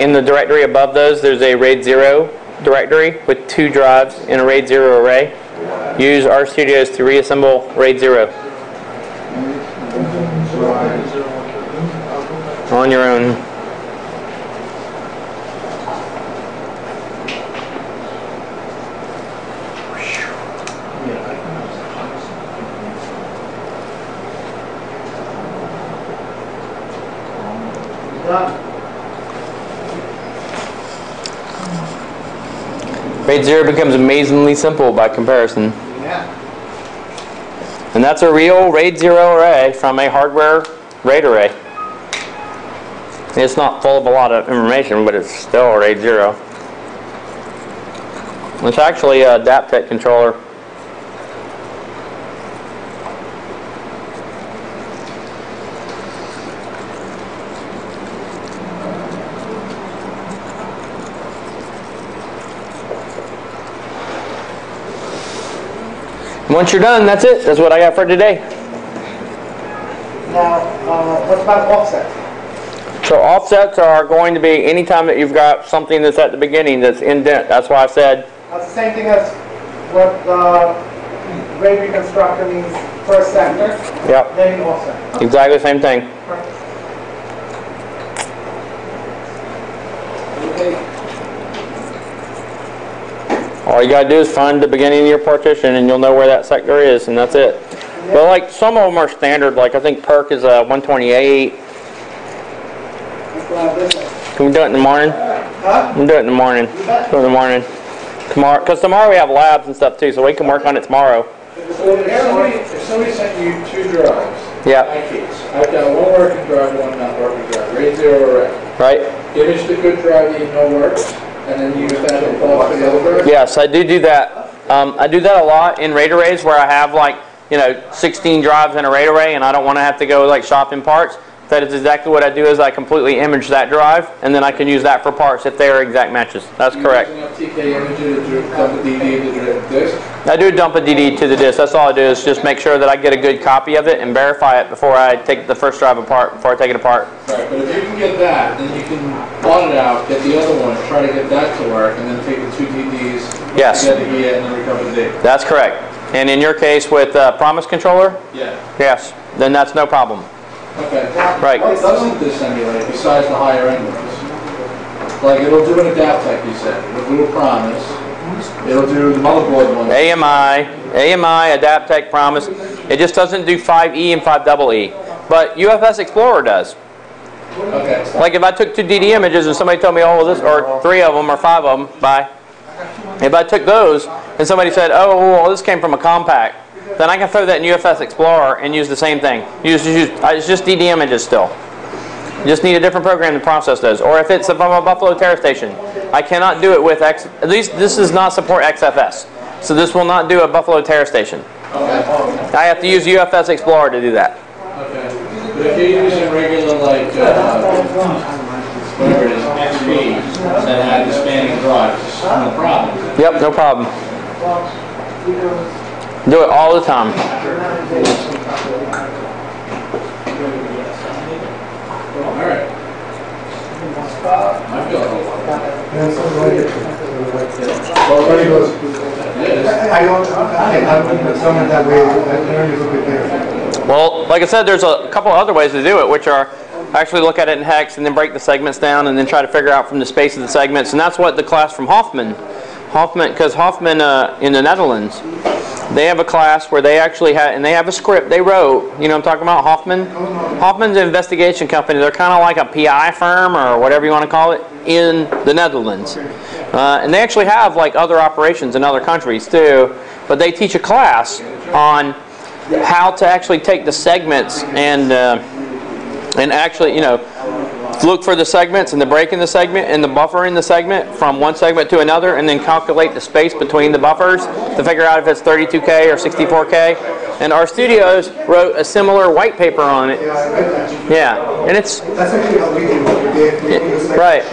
S1: In the directory above those, there's a RAID 0 directory with 2 drives in a RAID 0 array. Use RStudios to reassemble RAID 0 on your own. RAID 0 becomes amazingly simple by comparison.
S2: Yeah.
S1: And that's a real RAID 0 array from a hardware RAID array. It's not full of a lot of information, but it's still a RAID 0. It's actually a Adaptec controller. Once you're done, that's it. That's what I got for today.
S2: Now, what about offset?
S1: So offsets are going to be any time that you've got something that's at the beginning that's indent. That's why I said.
S2: That's the same thing as what RAID reconstructor means first sector.
S1: Yep.
S2: Then offset.
S1: Exactly the same thing. All you gotta do is find the beginning of your partition and you'll know where that sector is, and that's it. But like some of them are standard, like I think Perk is 128. Can we do it in the morning?
S2: Huh?
S1: We can do it in the morning. Do it in the morning. Tomorrow, because tomorrow we have labs and stuff too, so we can work on it tomorrow.
S7: So if somebody sent you 2 drives,
S1: Yeah.
S7: in my case, I've got one working drive, one not working drive, RAID 0 array.
S1: Right?
S7: Image the good drive that you know works, and then use that to pull up for the other drive?
S1: Yes, I do that. I do that a lot in RAID arrays where I have like, 16 drives in a RAID array and I don't want to have to go like shopping parts. That is exactly what I do is I completely image that drive and then I can use that for parts if they are exact matches. That's correct.
S7: Using a TK imager to dump a DD to the disk?
S1: I do dump a DD to the disk. That's all I do is just make sure that I get a good copy of it and verify it before I take the first drive apart, before I take it apart.
S7: Right, but if you can get that, then you can plot it out, get the other one, try to get that to work, and then take the 2 DDs,
S1: Yes.
S7: get the EA, and then recover the data.
S1: That's correct. And in your case with Promise Controller,
S7: Yeah.
S1: yes, then that's no problem.
S7: Okay.
S1: Right.
S7: What doesn't this emulate besides the higher end ones? Like it'll do an Adaptec, you said. It'll do a Promise. It'll do the motherboard one.
S1: AMI, Adaptec, Promise. It just doesn't do 5E and 5EE. But UFS Explorer does.
S7: Okay.
S1: Like if I took 2 DD images and somebody told me, oh, this, or 3 of them or 5 of them, bye. If I took those and somebody said, oh, well, this came from a compact, then I can throw that in UFS Explorer and use the same thing. It's just DD images still. You just need a different program to process those. Or if it's from a Buffalo Terra station, I cannot do it with at least this does not support XFS. So this will not do a Buffalo Terra station.
S7: Okay.
S1: I have to use UFS Explorer to do that.
S7: Okay. But if you're using regular, like, whatever it is, XP, that had the spanning drives, no problem.
S1: Yep, no problem. Do it all the time.
S7: Alright. I feel a whole lot.
S1: Well, like I said, there's a couple other ways to do it, which are actually look at it in hex and then break the segments down and then try to figure out from the space of the segments. And that's what the class from Hoffman, because Hoffman in the Netherlands, they have a class where they actually have, and they have a script they wrote. You know what I'm talking about? Hoffman? Hoffman's an investigation company. They're kind of like a PI firm or whatever you want to call it in the Netherlands. And they actually have like other operations in other countries too. But they teach a class on how to actually take the segments and actually, look for the segments and the break in the segment and the buffer in the segment from one segment to another, and then calculate the space between the buffers to figure out if it's 32K or 64K. And RStudios wrote a similar white paper on it. Yeah, and it's
S5: That's actually how we do it.
S1: Right.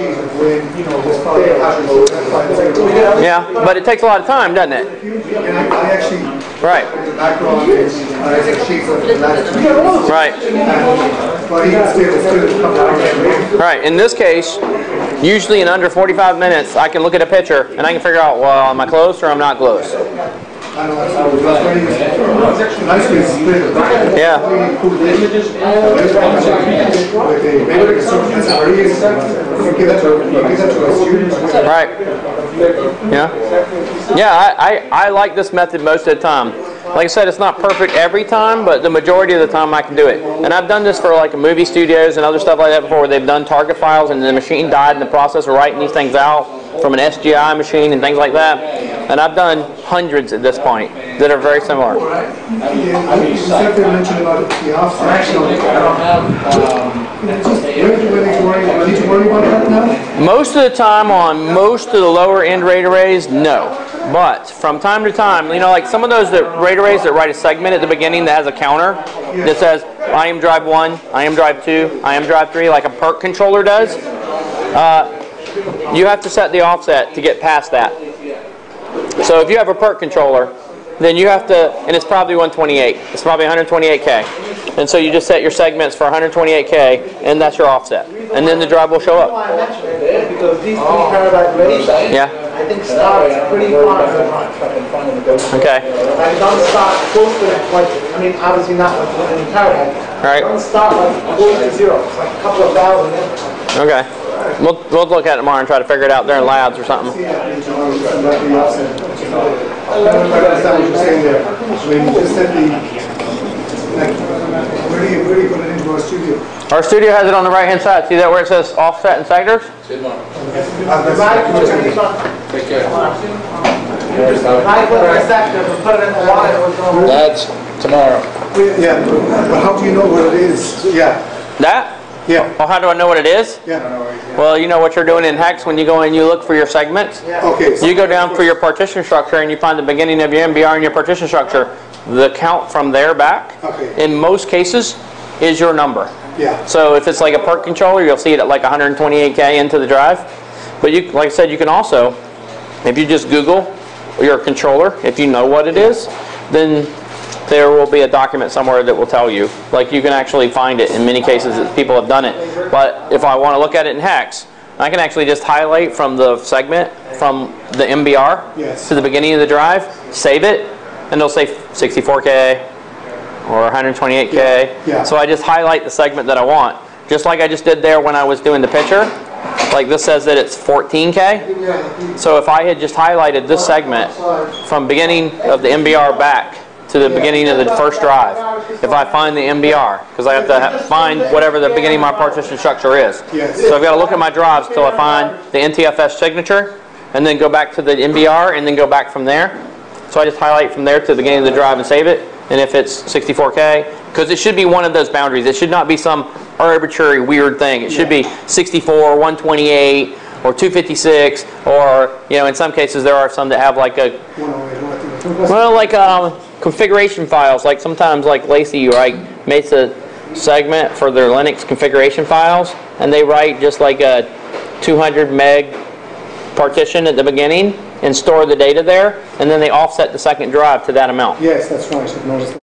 S5: Yeah.
S1: yeah, but it takes a lot of time, doesn't it?
S5: And I actually,
S1: Right,
S5: the background is, I have sheets of the last 2 years.
S1: right.
S5: And But even still, it's still a couple hours.
S1: Right, in this case, usually in under 45 minutes, I can look at a picture and I can figure out, well, am I close or I'm not close?
S5: I know, that's why it's nice to split it.
S1: Yeah.
S5: Maybe it's very easy. You give that to a student.
S1: Right. Yeah, I like this method most of the time. Like I said, it's not perfect every time, but the majority of the time I can do it. And I've done this for like movie studios and other stuff like that before, where they've done target files and the machine died in the process of writing these things out from an SGI machine and things like that. And I've done hundreds at this point that are very similar.
S5: You said they mentioned about the offset.
S7: Actually, I don't have,
S5: Do you need to worry about that now?
S1: Most of the time on most of the lower end RAID arrays, no. But from time to time, you know, like some of those RAID arrays that write a segment at the beginning that has a counter that says I am drive 1, I am drive 2, I am drive 3, like a PERC controller does, you have to set the offset to get past that. So if you have a PERC controller, then you have to, and it's probably 128. It's probably 128K. And so you just set your segments for 128K, and that's your offset. And then the drive will show up.
S2: Because these 3 terabyte RAIDs, I think starts pretty far in front.
S1: Okay.
S2: Like don't start close to that 20. I mean, obviously not like 20 terabytes.
S1: Right.
S2: Don't start like close to 0. It's like a couple of thousand in.
S1: Okay. We'll look at it tomorrow and try to figure it out there in labs or something.
S5: I understand what you're saying there. I mean, you just said where do you put it into our studio?
S1: Our studio has it on the right hand side. See that where it says offset and sectors?
S7: Good one.
S2: Take care. I put it in sectors and put it in the water.
S7: Lads, tomorrow.
S5: Yeah, but how do you know what it is? Yeah.
S1: That?
S5: Yeah.
S1: Well, how do I know what it is?
S5: Yeah.
S1: Well, you know what you're doing in Hex when you go and you look for your segments.
S5: Okay. So
S1: You go down for your partition structure and you find the beginning of your MBR in your partition structure. The count from there back, in most cases, is your number.
S5: yeah.
S1: So if it's like a PERC controller, you'll see it at like 128K into the drive. But you, like I said, you can also, if you just Google your controller, if you know what it is, then there will be a document somewhere that will tell you. Like you can actually find it in many cases that people have done it. But if I want to look at it in Hex, I can actually just highlight from the segment from the MBR to the beginning of the drive, save it, and it'll say 64K or 128K. So I just highlight the segment that I want. Just like I just did there when I was doing the picture. Like this says that it's 14K. So if I had just highlighted this segment from beginning of the MBR back to the beginning of the first drive, if I find the MBR, because I have to find whatever the beginning of my partition structure is. So I've got to look at my drives till I find the NTFS signature, and then go back to the MBR, and then go back from there. So I just highlight from there to the beginning of the drive and save it. And if it's 64K, because it should be one of those boundaries. It should not be some arbitrary weird thing. It should be 64, 128, or 256, or, you know, in some cases there are some that have like a, well, like configuration files. Like sometimes like Lacey, right, makes a segment for their Linux configuration files, and they write just like a 200 meg partition at the beginning and store the data there, and then they offset the second drive to that amount.
S5: Yes, that's right. I've noticed that.